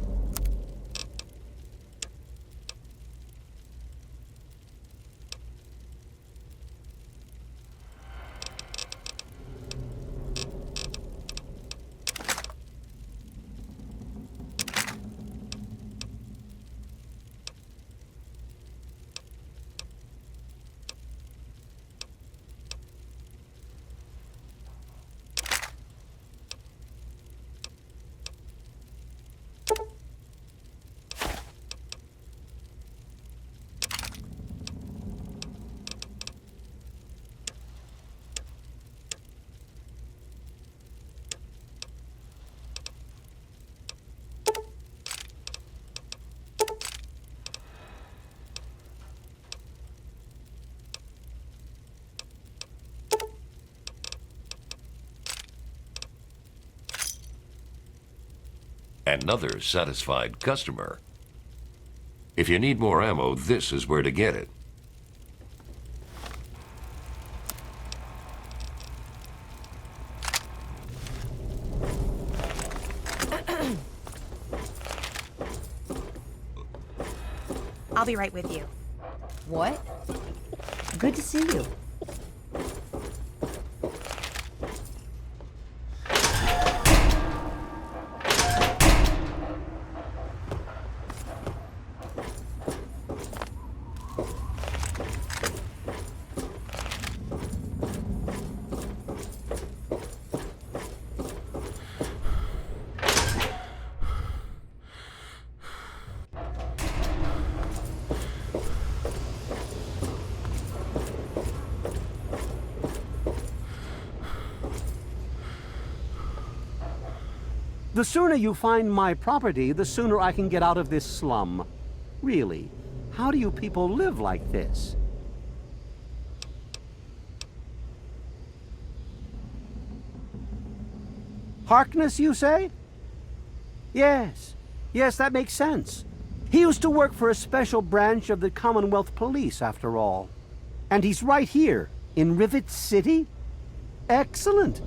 Speaker 7: Another satisfied customer. If you need more ammo, this is where to get it.
Speaker 12: I'll be right with you.
Speaker 2: What? Good to see you.
Speaker 6: The sooner you find my property, the sooner I can get out of this slum. Really, how do you people live like this? Harkness, you say? Yes. Yes, that makes sense. He used to work for a special branch of the Commonwealth Police, after all. And he's right here, in Rivet City? Excellent.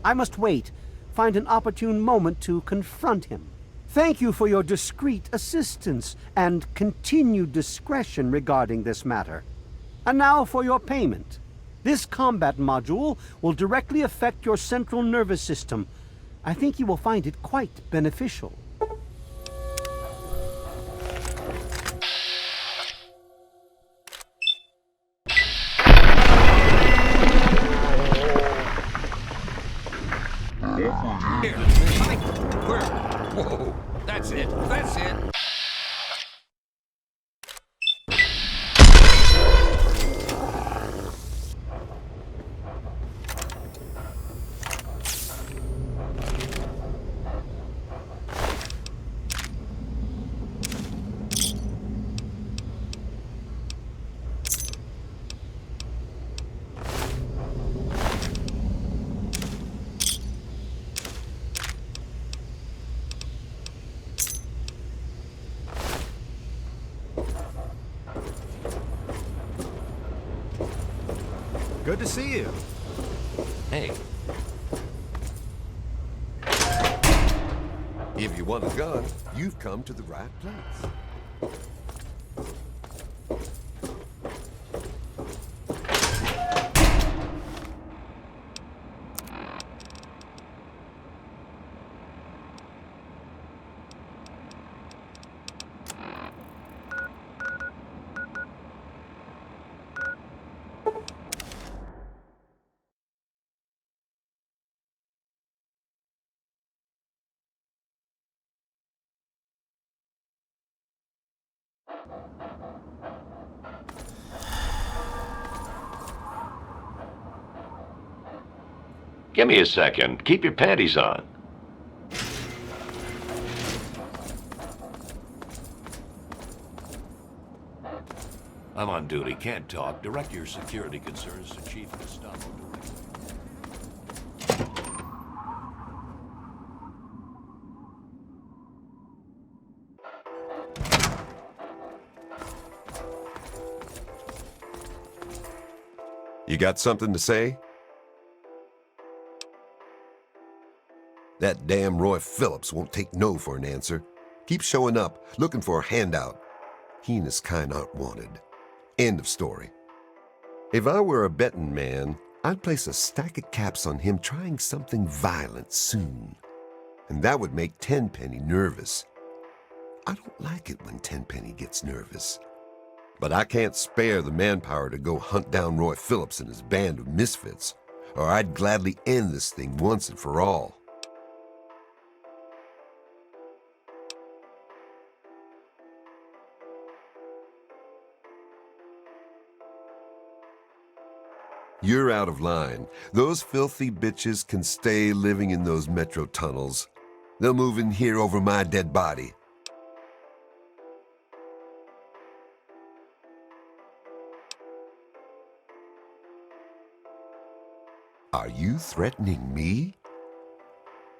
Speaker 6: I must wait. Find an opportune moment to confront him. Thank you for your discreet assistance and continued discretion regarding this matter. And now for your payment. This combat module will directly affect your central nervous system. I think you will find it quite beneficial.
Speaker 9: Here, Mike, where? Whoa, that's it, that's it.
Speaker 10: Good to see you.
Speaker 7: Hey,
Speaker 8: If you want a gun, you've come to the right place.
Speaker 7: give me a second. Keep your panties on. I'm on duty. Can't talk. Direct your security concerns to Chief Gustavo directly.
Speaker 8: You got something to say? That damn Roy Phillips won't take no for an answer. Keep showing up, looking for a handout. He and his kind aren't wanted. End of story. If I were a betting man, I'd place a stack of caps on him trying something violent soon. And that would make Tenpenny nervous. I don't like it when Tenpenny gets nervous. But I can't spare the manpower to go hunt down Roy Phillips and his band of misfits, or I'd gladly end this thing once and for all. You're out of line. Those filthy bitches can stay living in those metro tunnels. They'll move in here over my dead body. Are you threatening me?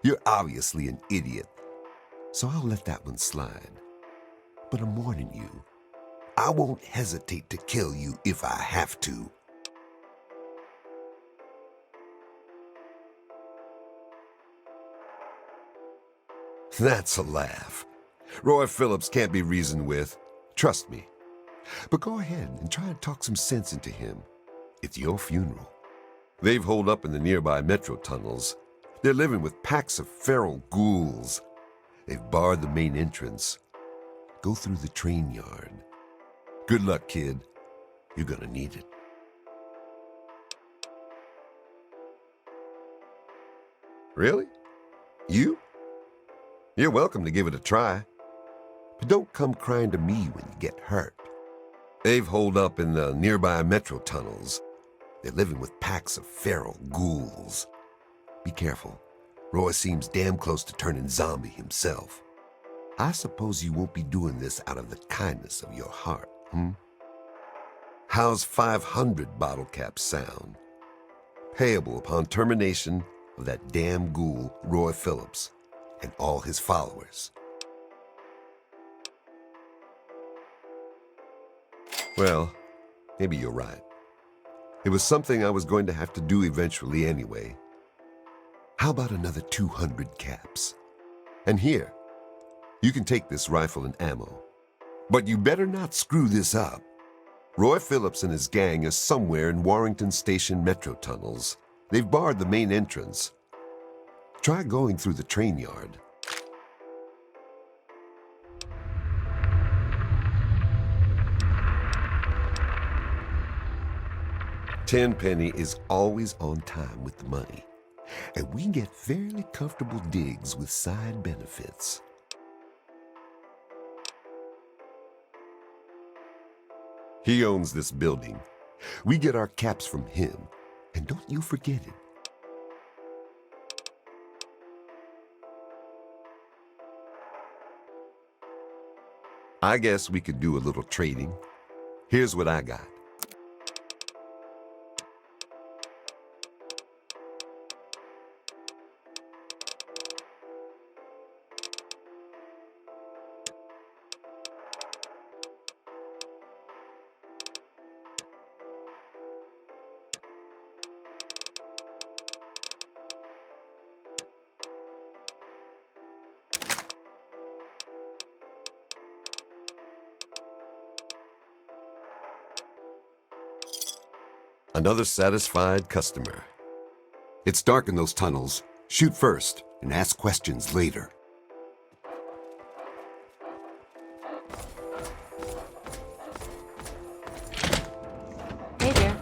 Speaker 8: You're obviously an idiot, so I'll let that one slide. But I'm warning you, I won't hesitate to kill you if I have to. That's a laugh. Roy Phillips can't be reasoned with. Trust me. But go ahead and try and talk some sense into him. It's your funeral. They've holed up in the nearby metro tunnels. They're living with packs of feral ghouls. They've barred the main entrance. Go through the train yard. Good luck, kid. You're gonna need it. Really? You? You're welcome to give it a try. But don't come crying to me when you get hurt. They've holed up in the nearby metro tunnels. They're living with packs of feral ghouls. Be careful. Roy seems damn close to turning zombie himself. I suppose you won't be doing this out of the kindness of your heart, How's 500 bottle caps sound? Payable upon termination of that damn ghoul, Roy Phillips, and all his followers. Well, maybe you're right. It was something I was going to have to do eventually anyway. How about another 200 caps? And here, you can take this rifle and ammo. But you better not screw this up. Roy Phillips and his gang are somewhere in Warrington Station metro tunnels. They've barred the main entrance. Try going through the train yard. Tenpenny is always on time with the money, and we get fairly comfortable digs with side benefits. He owns this building. We get our caps from him, and don't you forget it. I guess we could do a little trading. Here's what I got. Another satisfied customer. It's dark in those tunnels. Shoot first and ask questions later.
Speaker 2: Hey there.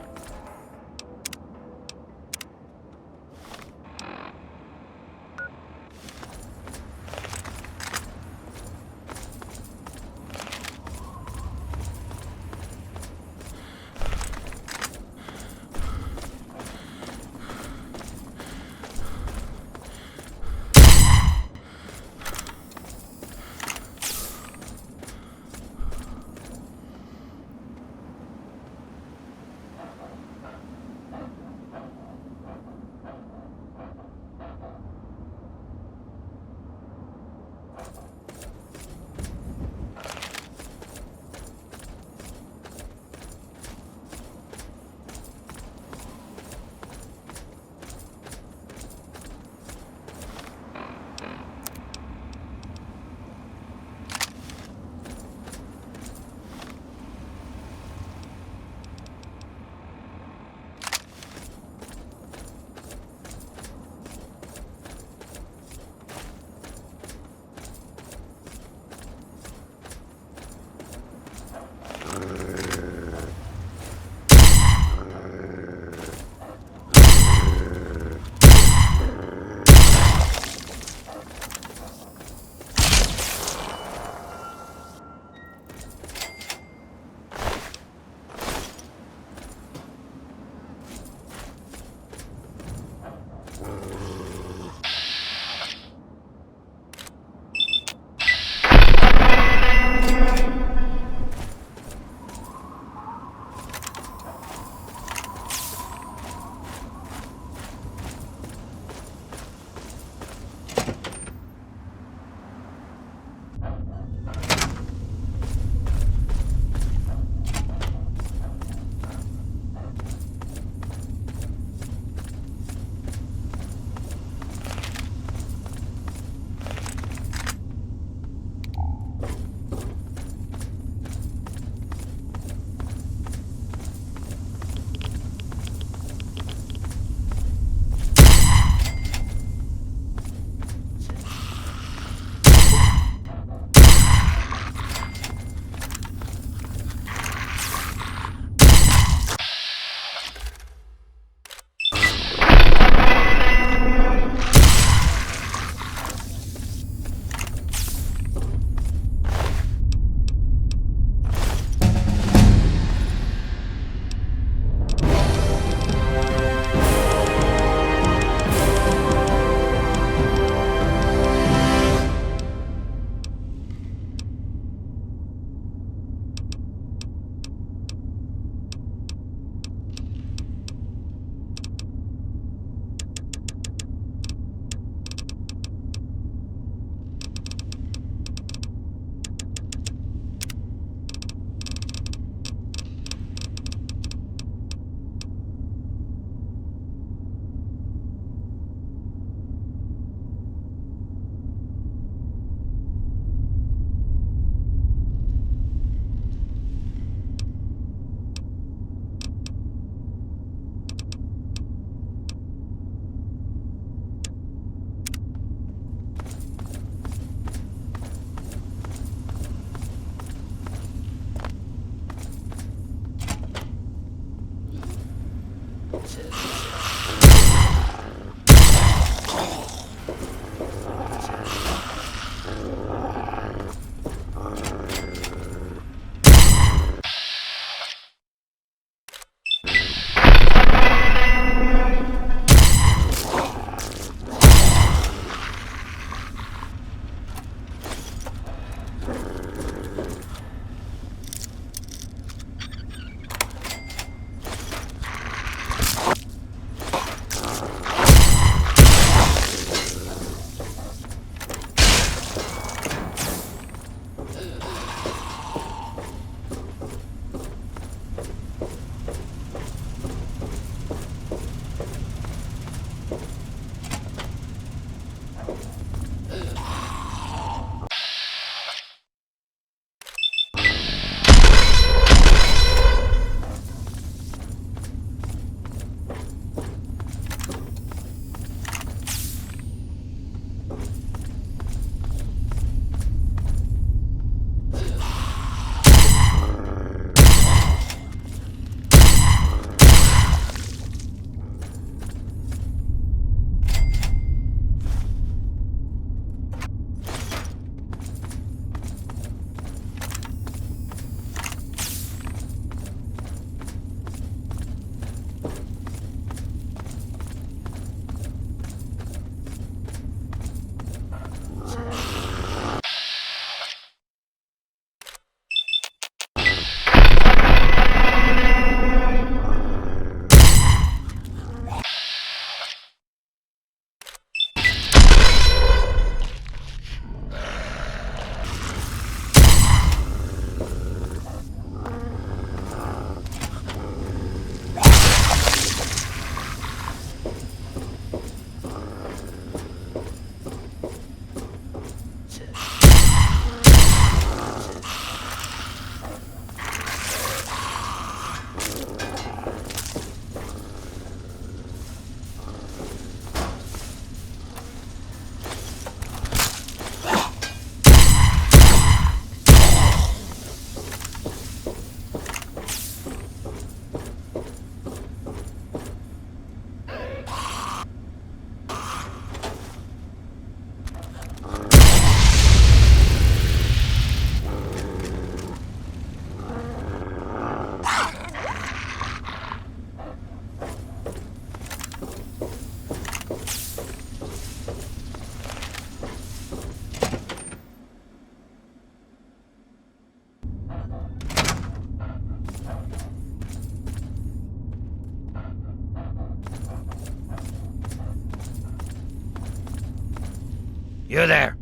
Speaker 1: You there!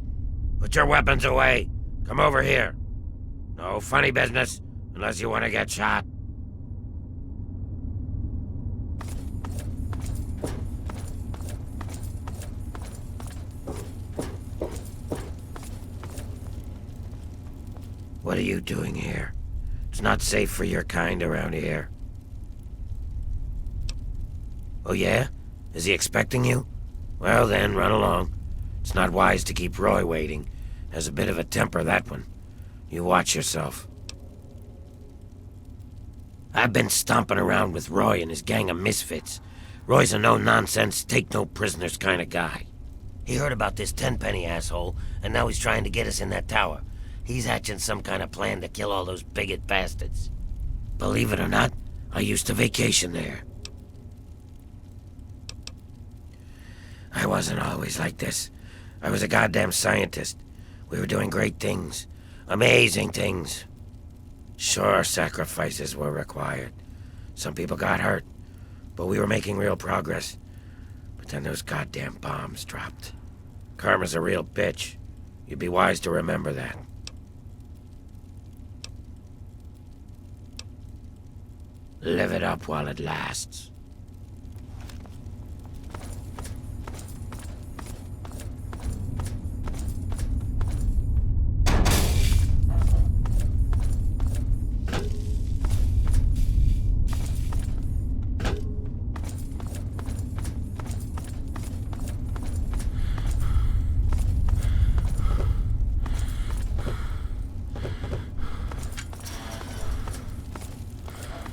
Speaker 1: Put your weapons away! Come over here! No funny business, unless you want to get shot. What are you doing here? It's not safe for your kind around here. Oh yeah? Is he expecting you? Well then, run along. It's not wise to keep Roy waiting. Has a bit of a temper, that one. You watch yourself. I've been stomping around with Roy and his gang of misfits. Roy's a no-nonsense, take-no-prisoners kind of guy. He heard about this tenpenny asshole, and now he's trying to get us in that tower. He's hatching some kind of plan to kill all those bigot bastards. Believe it or not, I used to vacation there. I wasn't always like this. I was a goddamn scientist. We were doing great things. Amazing things. Sure, sacrifices were required. Some people got hurt, but we were making real progress. But then those goddamn bombs dropped. Karma's a real bitch. You'd be wise to remember that. Live it up while it lasts.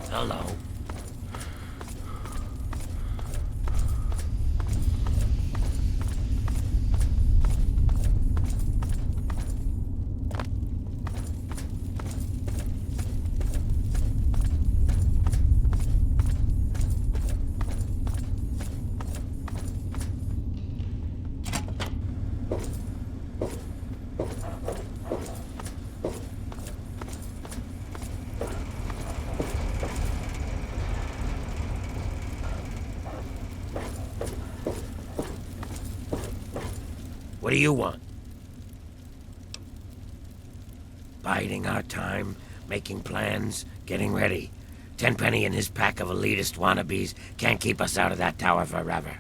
Speaker 1: Hello. What do you want? Biding our time, making plans, getting ready. Tenpenny and his pack of elitist wannabes can't keep us out of that tower forever.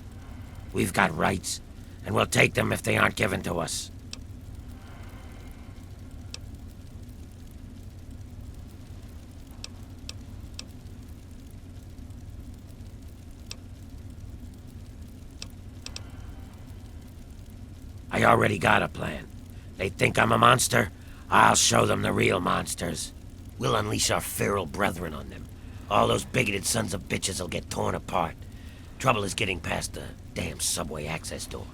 Speaker 1: We've got rights, and we'll take them if they aren't given to us. I already got a plan. They think I'm a monster? I'll show them the real monsters. We'll unleash our feral brethren on them. All those bigoted sons of bitches will get torn apart. Trouble is getting past the damn subway access door.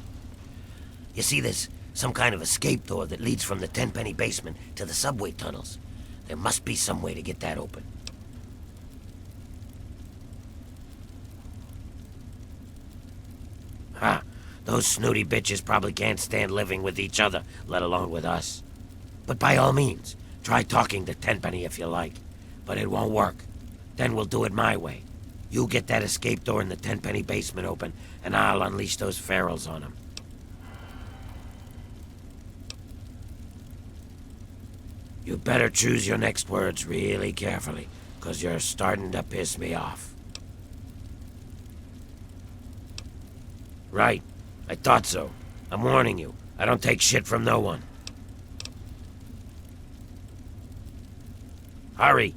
Speaker 1: You see, there's some kind of escape door that leads from the Tenpenny basement to the subway tunnels. There must be some way to get that open. Ha! Those snooty bitches probably can't stand living with each other, let alone with us. But by all means, try talking to Tenpenny if you like. But it won't work. Then we'll do it my way. You get that escape door in the Tenpenny basement open, and I'll unleash those ferals on them. You better choose your next words really carefully, 'cause you're starting to piss me off. Right. I thought so. I'm warning you. I don't take shit from no one. Hurry.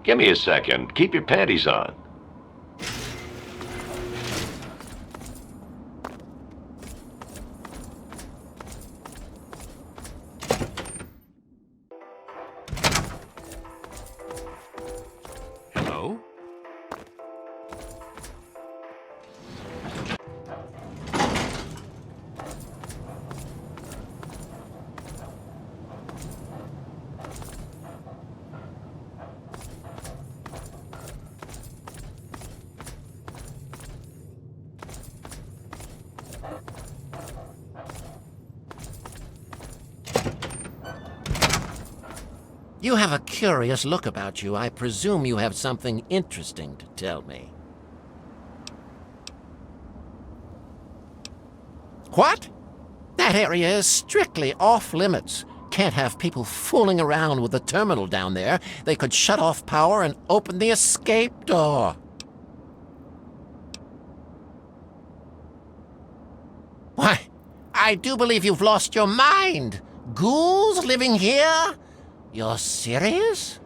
Speaker 7: Give me a second. Keep your panties on. Hello?
Speaker 1: You have a curious look about you. I presume you have something interesting to tell me. What? That area is strictly off-limits. Can't have people fooling around with the terminal down there. They could shut off power and open the escape door. Why, I do believe you've lost your mind. Ghouls living here? You're serious?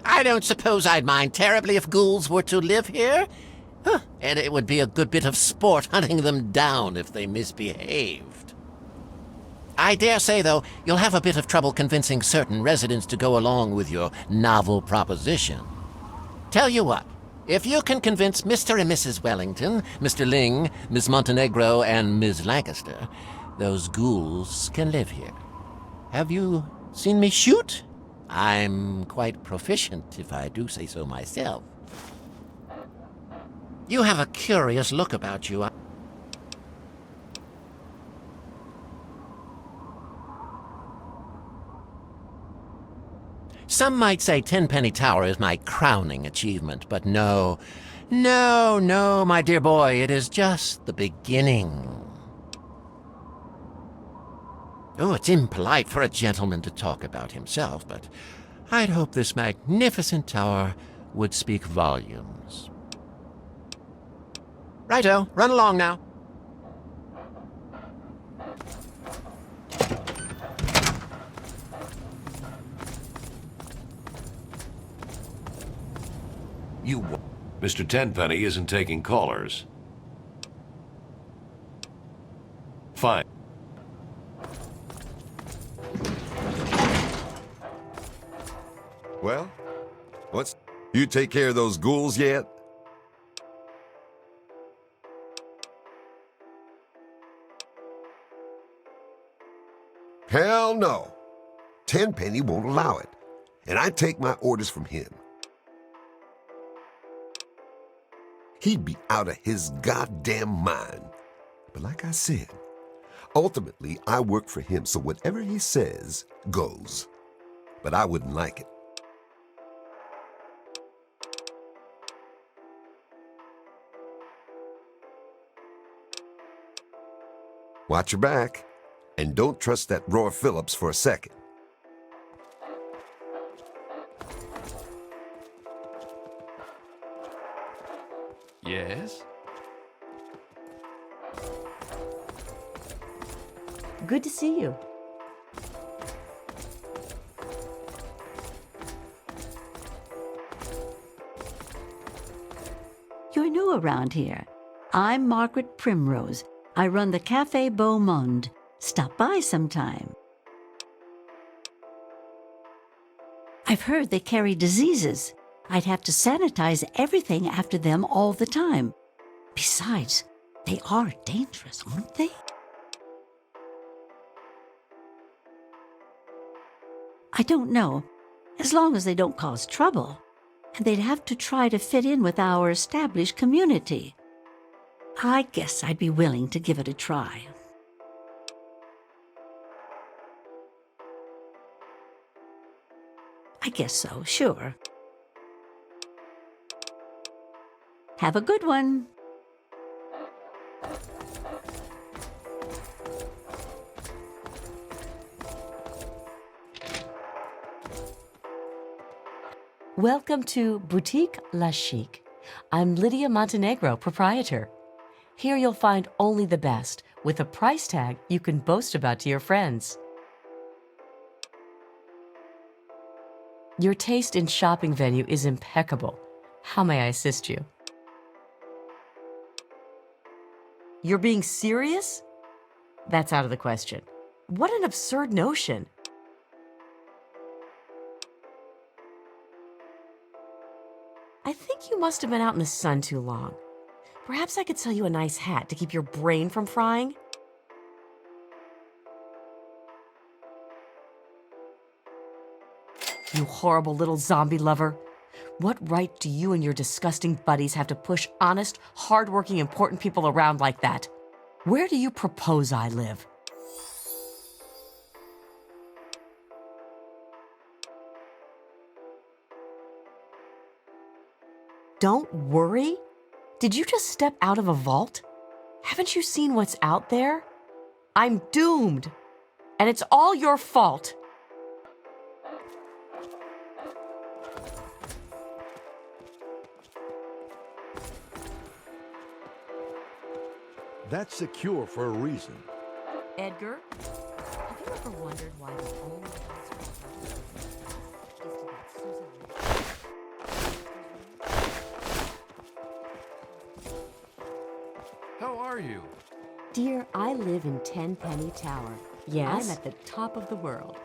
Speaker 1: I don't suppose I'd mind terribly if ghouls were to live here. And it would be a good bit of sport hunting them down if they misbehaved. I dare say, though, you'll have a bit of trouble convincing certain residents to go along with your novel proposition. Tell you what, if you can convince Mr. and Mrs. Wellington, Mr. Ling, Miss Montenegro, and Ms. Lancaster, those ghouls can live here. Have you seen me shoot? I'm quite proficient, if I do say so myself. You have a curious look about you. Some might say Tenpenny Tower is my crowning achievement, but no, my dear boy, it is just the beginning. Oh, it's impolite for a gentleman to talk about himself, but I'd hope this magnificent tower would speak volumes. Righto, run along now.
Speaker 7: Mr. Tenpenny isn't taking callers. Fine.
Speaker 8: Well, you take care of those ghouls yet? Hell no. Tenpenny won't allow it, and I take my orders from him. He'd be out of his goddamn mind. But like I said, ultimately I work for him, so whatever he says goes. But I wouldn't like it. Watch your back, and don't trust that Roy Phillips for a second.
Speaker 7: Yes?
Speaker 2: Good to see you.
Speaker 13: You're new around here. I'm Margaret Primrose. I run the Café Beau Monde. Stop by sometime. I've heard they carry diseases. I'd have to sanitize everything after them all the time. Besides, they are dangerous, aren't they? I don't know. As long as they don't cause trouble. And they'd have to try to fit in with our established community. I guess I'd be willing to give it a try. I guess so, sure. Have a good one.
Speaker 2: Welcome to Boutique La Chic. I'm Lydia Montenegro, proprietor. Here you'll find only the best, with a price tag you can boast about to your friends. Your taste in shopping venue is impeccable. How may I assist you? You're being serious? That's out of the question. What an absurd notion. I think you must have been out in the sun too long. Perhaps I could sell you a nice hat to keep your brain from frying? You horrible little zombie lover. What right do you and your disgusting buddies have to push honest, hardworking, important people around like that? Where do you propose I live? Don't worry. Did you just step out of a vault? Haven't you seen what's out there? I'm doomed. And it's all your fault.
Speaker 14: That's secure for a reason.
Speaker 2: Edgar, have you ever wondered why the only hospital is to get Susan?
Speaker 15: How are you?
Speaker 2: Dear, I live in Tenpenny Tower. Yes? I'm at the top of the world.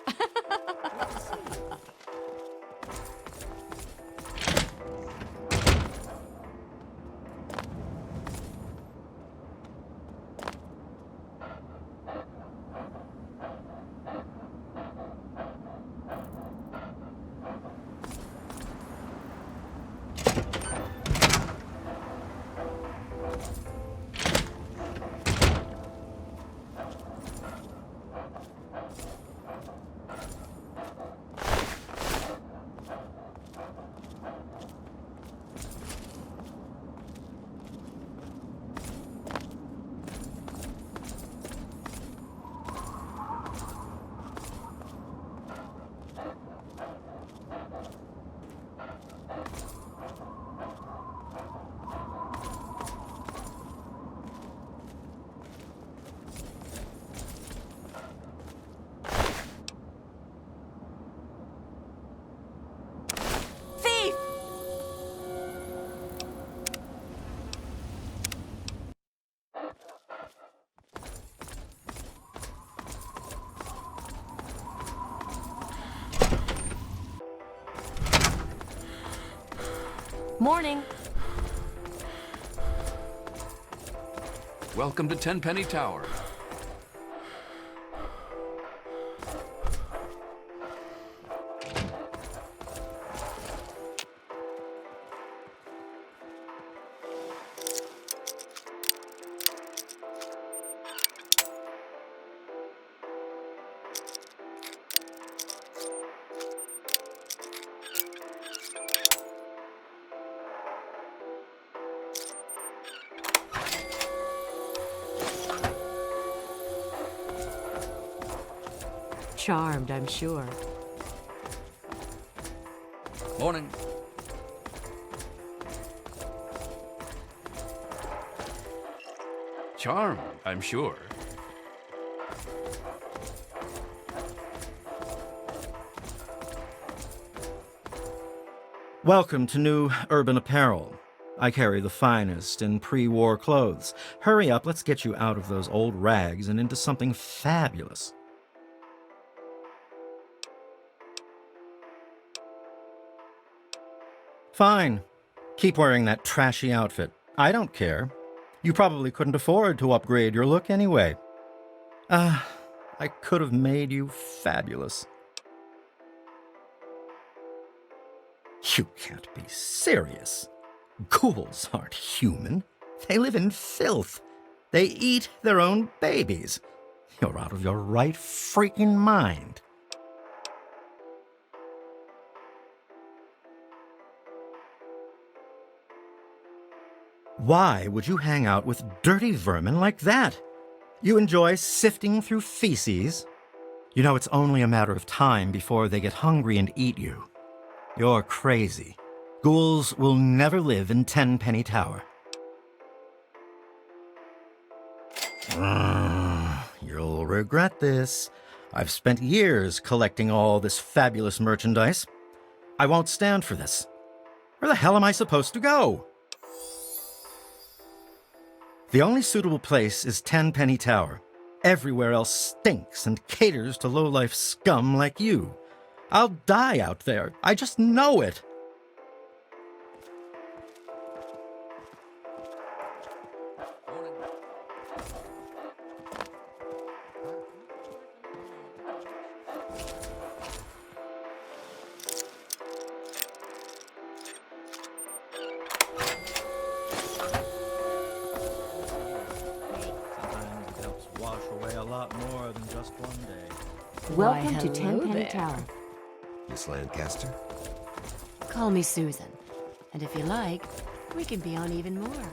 Speaker 2: Morning.
Speaker 15: Welcome to Tenpenny Tower.
Speaker 2: Charmed, I'm sure.
Speaker 15: Morning. Charmed, I'm sure.
Speaker 10: Welcome to New Urban Apparel. I carry the finest in pre-war clothes. Hurry up, let's get you out of those old rags and into something fabulous. Fine. Keep wearing that trashy outfit. I don't care. You probably couldn't afford to upgrade your look anyway. I could have made you fabulous. You can't be serious. Ghouls aren't human. They live in filth. They eat their own babies. You're out of your right freaking mind. Why would you hang out with dirty vermin like that? You enjoy sifting through feces? You know it's only a matter of time before they get hungry and eat you. You're crazy. Ghouls will never live in Tenpenny Tower. You'll regret this. I've spent years collecting all this fabulous merchandise. I won't stand for this. Where the hell am I supposed to go? The only suitable place is Tenpenny Tower. Everywhere else stinks and caters to low-life scum like you. I'll die out there. I just know it. Wash away a lot more than just one day.
Speaker 2: Welcome to Tenpenny Tower.
Speaker 8: Miss Lancaster?
Speaker 2: Call me Susan. And if you like, we can be on even more.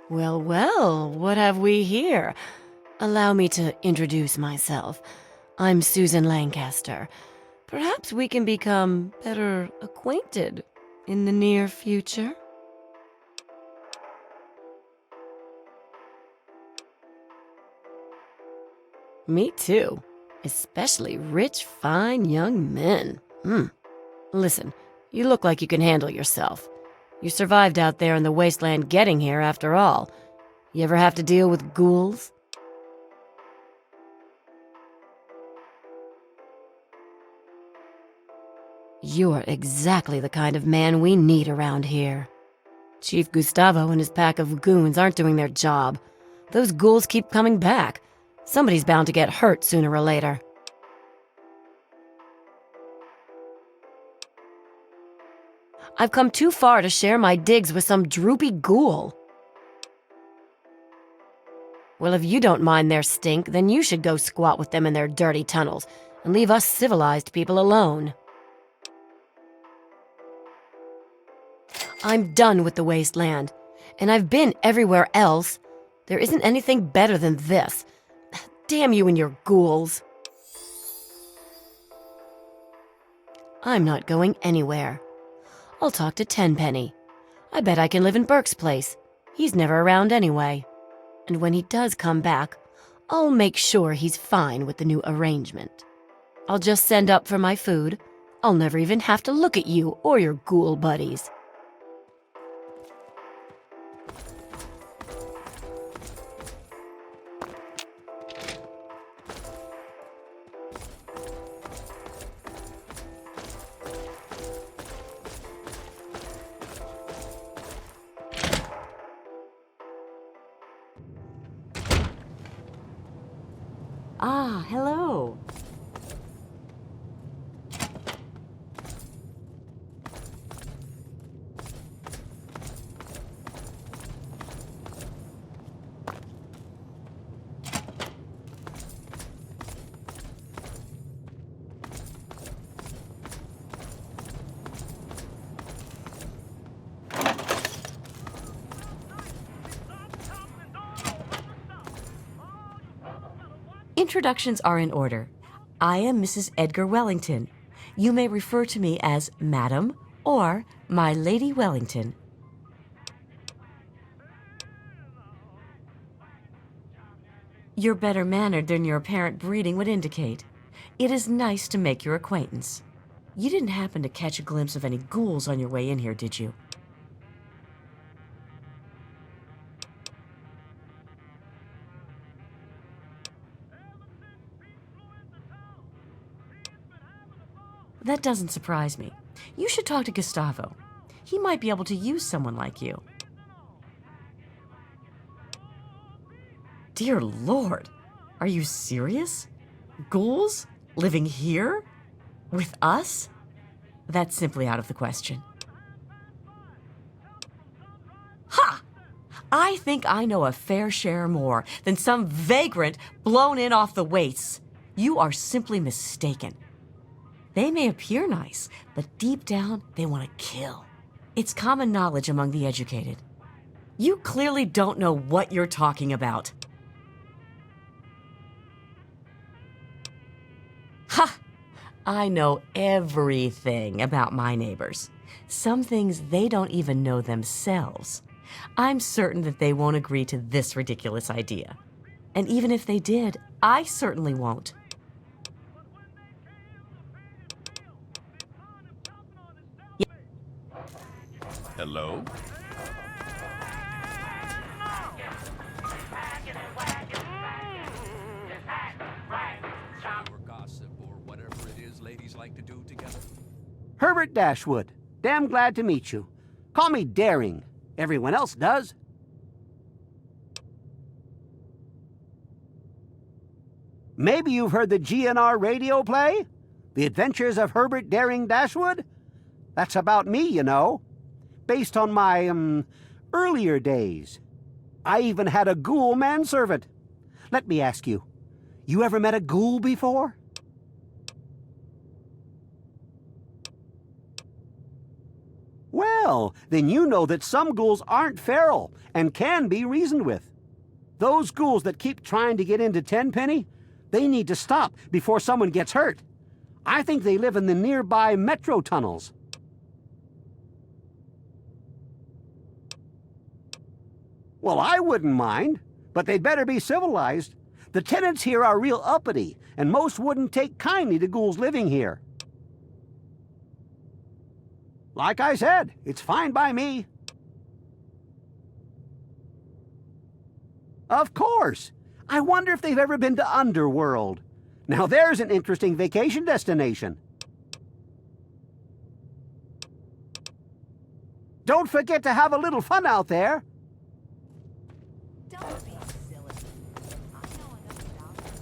Speaker 2: Well, well, what have we here? Allow me to introduce myself. I'm Susan Lancaster. Perhaps we can become better acquainted in the near future. Me too. Especially rich, fine young men. Listen, you look like you can handle yourself. You survived out there in the wasteland getting here after all. You ever have to deal with ghouls? You're exactly the kind of man we need around here. Chief Gustavo and his pack of goons aren't doing their job. Those ghouls keep coming back. Somebody's bound to get hurt sooner or later. I've come too far to share my digs with some droopy ghoul. Well, if you don't mind their stink, then you should go squat with them in their dirty tunnels and leave us civilized people alone. I'm done with the wasteland, and I've been everywhere else. There isn't anything better than this. Damn you and your ghouls. I'm not going anywhere. I'll talk to Tenpenny. I bet I can live in Burke's place. He's never around anyway. And when he does come back, I'll make sure he's fine with the new arrangement. I'll just send up for my food. I'll never even have to look at you or your ghoul buddies. Ah, hello. Introductions are in order. I am Mrs. Edgar Wellington. You may refer to me as Madam or My Lady Wellington. You're better mannered than your apparent breeding would indicate. It is nice to make your acquaintance. You didn't happen to catch a glimpse of any ghouls on your way in here, did you? That doesn't surprise me. You should talk to Gustavo. He might be able to use someone like you. Dear Lord, are you serious? Ghouls? Living here? With us? That's simply out of the question. Ha! I think I know a fair share more than some vagrant blown in off the wastes. You are simply mistaken. They may appear nice, but deep down, they want to kill. It's common knowledge among the educated. You clearly don't know what you're talking about. Ha! I know everything about my neighbors. Some things they don't even know themselves. I'm certain that they won't agree to this ridiculous idea. And even if they did, I certainly won't.
Speaker 15: Hello? Or gossip, or whatever it is ladies like to do together.
Speaker 14: Herbert Dashwood. Damn glad to meet you. Call me Daring. Everyone else does. Maybe you've heard the GNR radio play? The Adventures of Herbert Daring Dashwood? That's about me, you know. Based on my, earlier days. I even had a ghoul manservant. Let me ask you, you ever met a ghoul before? Well, then you know that some ghouls aren't feral and can be reasoned with. Those ghouls that keep trying to get into Tenpenny, they need to stop before someone gets hurt. I think they live in the nearby metro tunnels. Well, I wouldn't mind, but they'd better be civilized. The tenants here are real uppity, and most wouldn't take kindly to ghouls living here. Like I said, it's fine by me. Of course. I wonder if they've ever been to Underworld. Now there's an interesting vacation destination. Don't forget to have a little fun out there.
Speaker 2: Don't be silly. I know enough about it.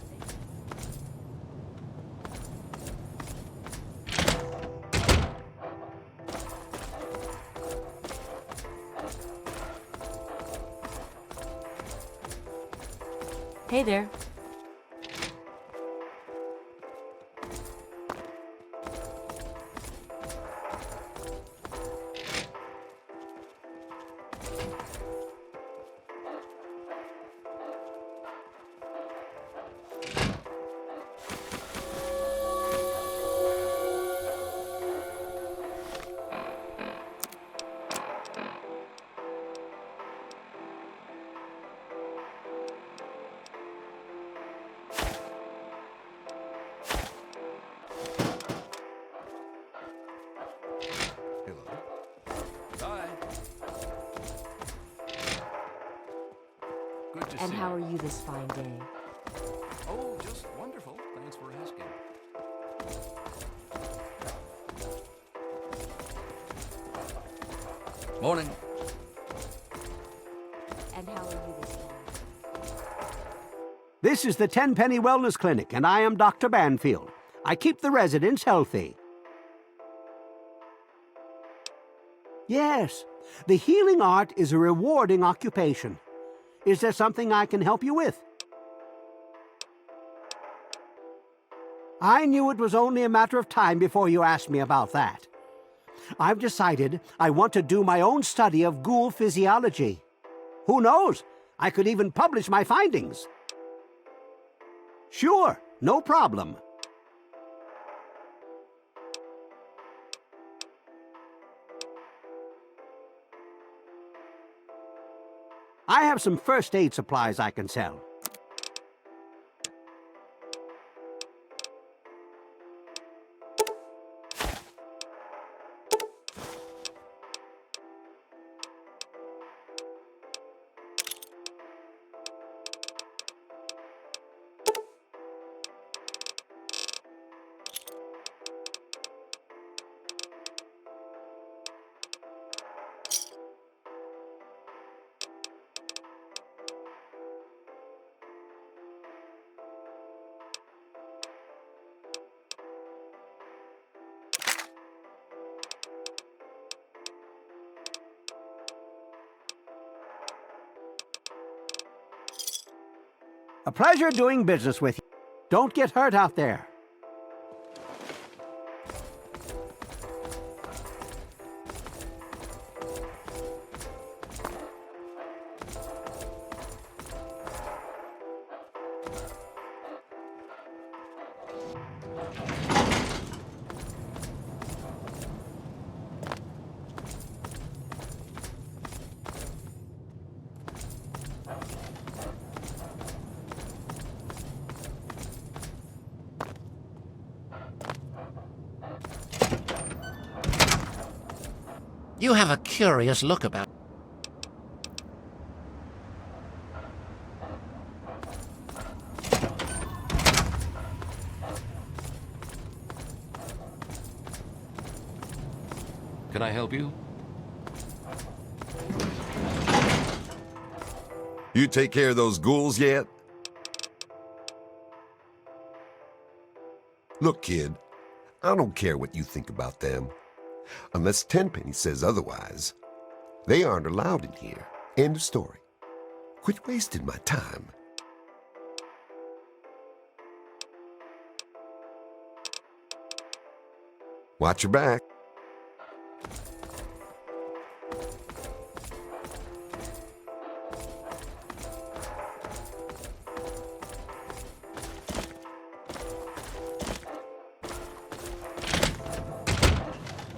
Speaker 2: Hey there.
Speaker 15: Good to
Speaker 2: And
Speaker 15: see
Speaker 2: how
Speaker 15: you.
Speaker 2: are you this fine day?
Speaker 15: Oh, just wonderful. Thanks for asking. Morning.
Speaker 2: And how are you this fine?
Speaker 14: This is the Tenpenny Wellness Clinic, and I am Dr. Banfield. I keep the residents healthy. Yes, the healing art is a rewarding occupation. Is there something I can help you with? I knew it was only a matter of time before you asked me about that. I've decided I want to do my own study of ghoul physiology. Who knows? I could even publish my findings. Sure, no problem. I have some first aid supplies I can sell. A pleasure doing business with you. Don't get hurt out there.
Speaker 16: You have a curious look about.
Speaker 7: Can I help you?
Speaker 8: You take care of those ghouls yet? Look, kid, I don't care what you think about them. Unless Tenpenny says otherwise. They aren't allowed in here. End of story. Quit wasting my time. Watch your back.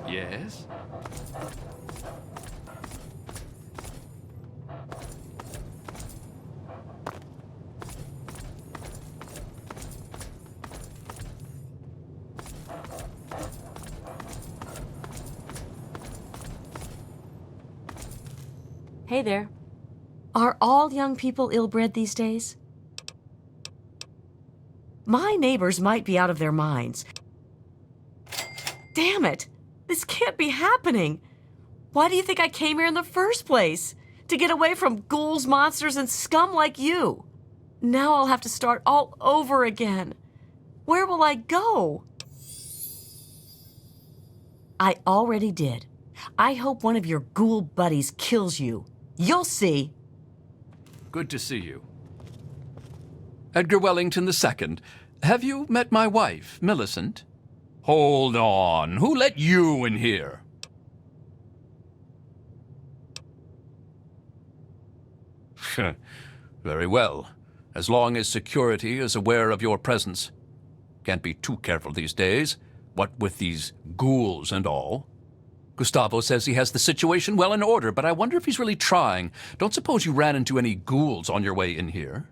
Speaker 15: Yes?
Speaker 2: Hey there. Are all young people ill-bred these days? My neighbors might be out of their minds. Damn it! This can't be happening! Why do you think I came here in the first place? To get away from ghouls, monsters, and scum like you. Now I'll have to start all over again. Where will I go? I already did. I hope one of your ghoul buddies kills you. You'll see.
Speaker 15: Good to see you. Edgar Wellington II. Have you met my wife, Millicent? Hold on. Who let you in here? Very well. As long as security is aware of your presence. Can't be too careful these days, what with these ghouls and all. Gustavo says he has the situation well in order, but I wonder if he's really trying. Don't suppose you ran into any ghouls on your way in here?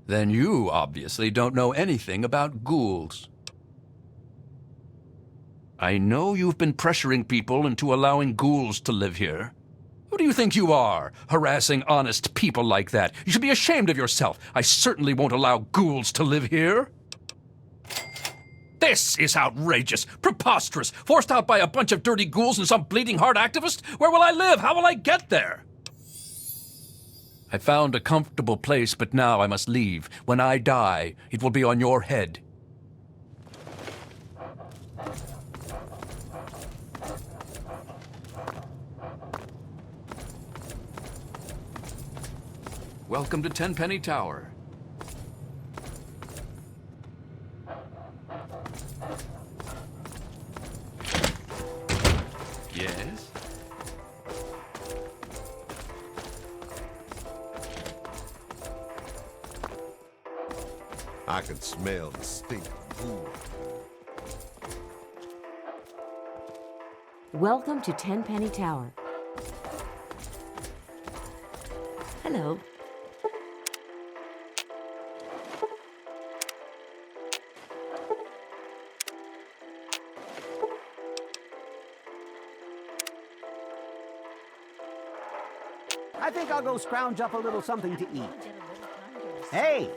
Speaker 15: Then you obviously don't know anything about ghouls. I know you've been pressuring people into allowing ghouls to live here. Who do you think you are, harassing honest people like that? You should be ashamed of yourself. I certainly won't allow ghouls to live here. This is outrageous, preposterous, forced out by a bunch of dirty ghouls and some bleeding heart activist. Where will I live? How will I get there? I found a comfortable place, but now I must leave. When I die, it will be on your head. Welcome to Tenpenny Tower. Yes?
Speaker 8: I can smell the stink of ghoul.
Speaker 2: Welcome to Tenpenny Tower. Hello.
Speaker 14: I think I'll go scrounge up a little something to eat. Hey!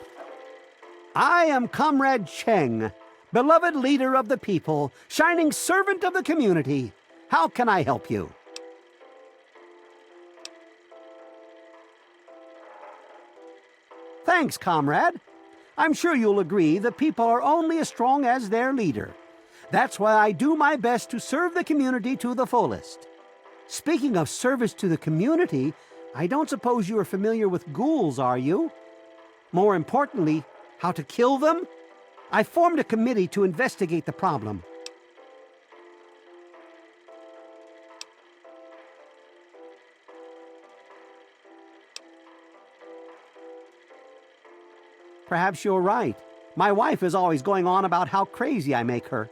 Speaker 14: I am Comrade Cheng, beloved leader of the people, shining servant of the community. How can I help you? Thanks, comrade. I'm sure you'll agree the people are only as strong as their leader. That's why I do my best to serve the community to the fullest. Speaking of service to the community, I don't suppose you are familiar with ghouls, are you? More importantly, how to kill them? I formed a committee to investigate the problem. Perhaps you're right. My wife is always going on about how crazy I make her.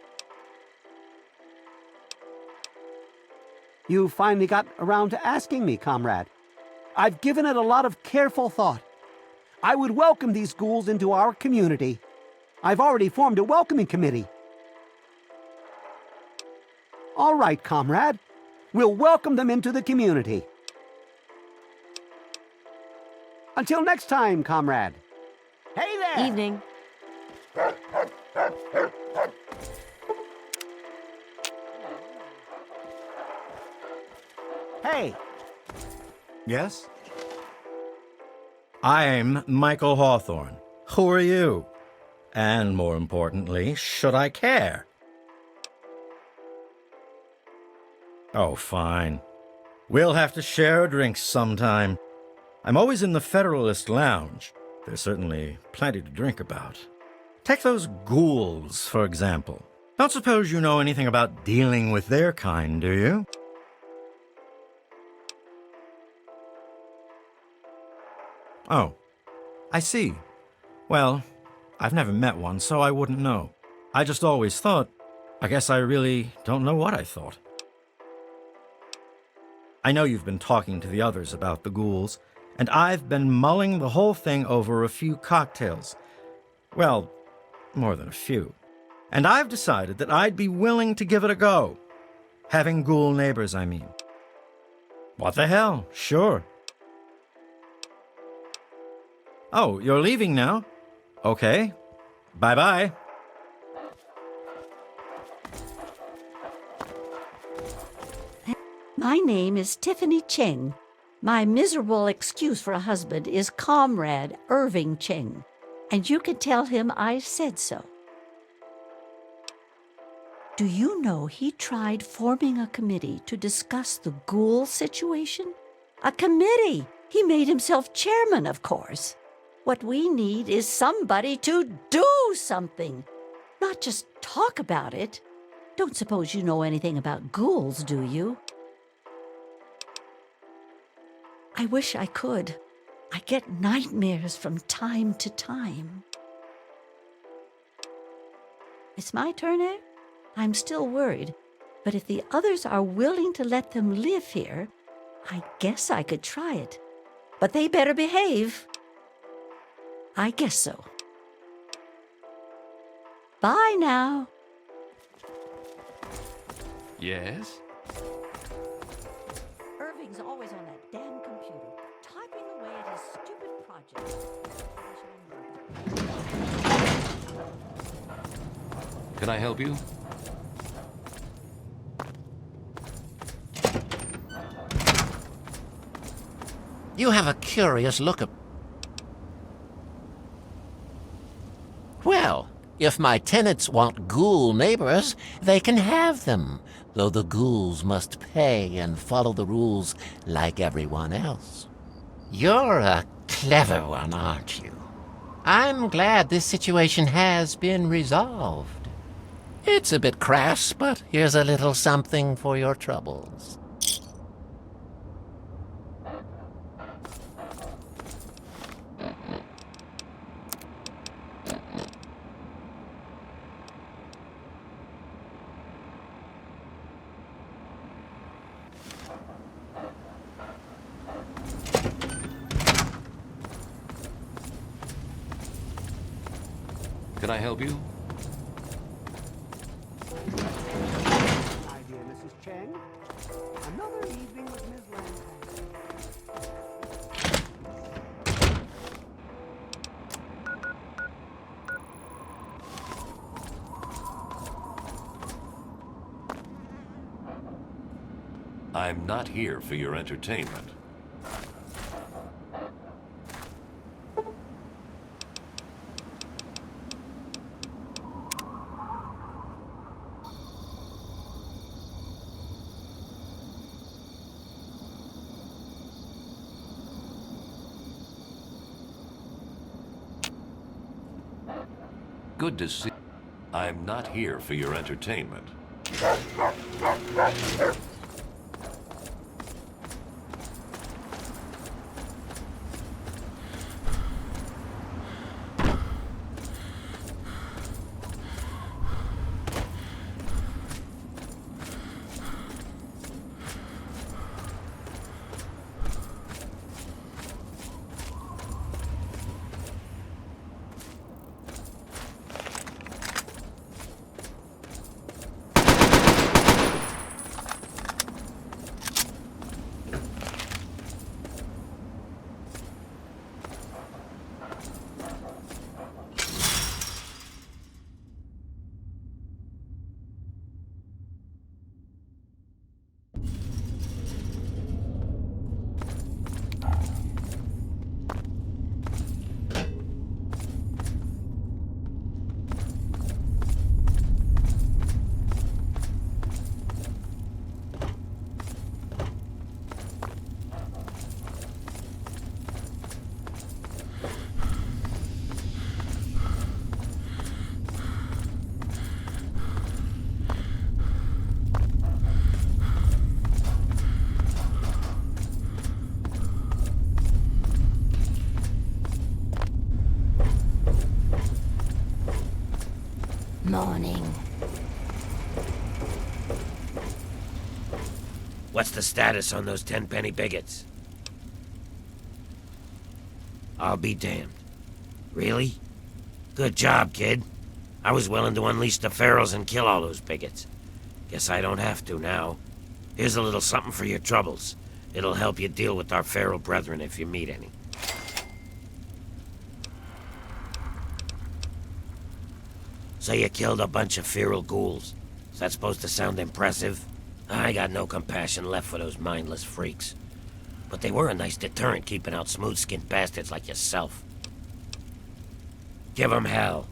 Speaker 14: You finally got around to asking me, comrade. I've given it a lot of careful thought. I would welcome these ghouls into our community. I've already formed a welcoming committee. All right, comrade. We'll welcome them into the community. Until next time, comrade. Hey there!
Speaker 2: Evening.
Speaker 14: Hey!
Speaker 10: Yes? I'm Michael Hawthorne. Who are you? And more importantly, should I care? Oh, fine. We'll have to share a drink sometime. I'm always in the Federalist Lounge. There's certainly plenty to drink about. Take those ghouls, for example. Don't suppose you know anything about dealing with their kind, do you? Oh, I see. Well, I've never met one, so I wouldn't know. I just always thought. I guess I really don't know what I thought. I know you've been talking to the others about the ghouls, and I've been mulling the whole thing over a few cocktails. Well, more than a few. And I've decided that I'd be willing to give it a go. Having ghoul neighbors, I mean. What the hell? Sure. Oh, you're leaving now? Okay. Bye-bye.
Speaker 13: My name is Tiffany Cheng. My miserable excuse for a husband is Comrade Irving Cheng, and you can tell him I said so. Do you know he tried forming a committee to discuss the ghoul situation? A committee! He made himself chairman, of course. What we need is somebody to do something, not just talk about it. Don't suppose you know anything about ghouls, do you? I wish I could. I get nightmares from time to time. It's my turn, eh? I'm still worried, but if the others are willing to let them live here, I guess I could try it. But they better behave. I guess so. Bye now.
Speaker 15: Yes?
Speaker 13: Irving's always on that damn computer, typing away at his stupid project.
Speaker 7: Can I help you?
Speaker 16: You have a curious look at... Well, if my tenants want ghoul neighbors, they can have them, though the ghouls must pay and follow the rules like everyone else. You're a clever one, aren't you? I'm glad this situation has been resolved. It's a bit crass, but here's a little something for your troubles.
Speaker 7: Can I help you?
Speaker 14: Hi, dear Mrs. Cheng. Another evening with Ms. Lancaster.
Speaker 7: I'm not here for your entertainment. Good to see. I'm not here for your entertainment.
Speaker 1: What's the status on those 10-penny bigots? I'll be damned. Really? Good job, kid. I was willing to unleash the ferals and kill all those bigots. Guess I don't have to now. Here's a little something for your troubles. It'll help you deal with our feral brethren if you meet any. So you killed a bunch of feral ghouls. Is that supposed to sound impressive? I got no compassion left for those mindless freaks. But they were a nice deterrent keeping out smooth-skinned bastards like yourself. Give 'em hell.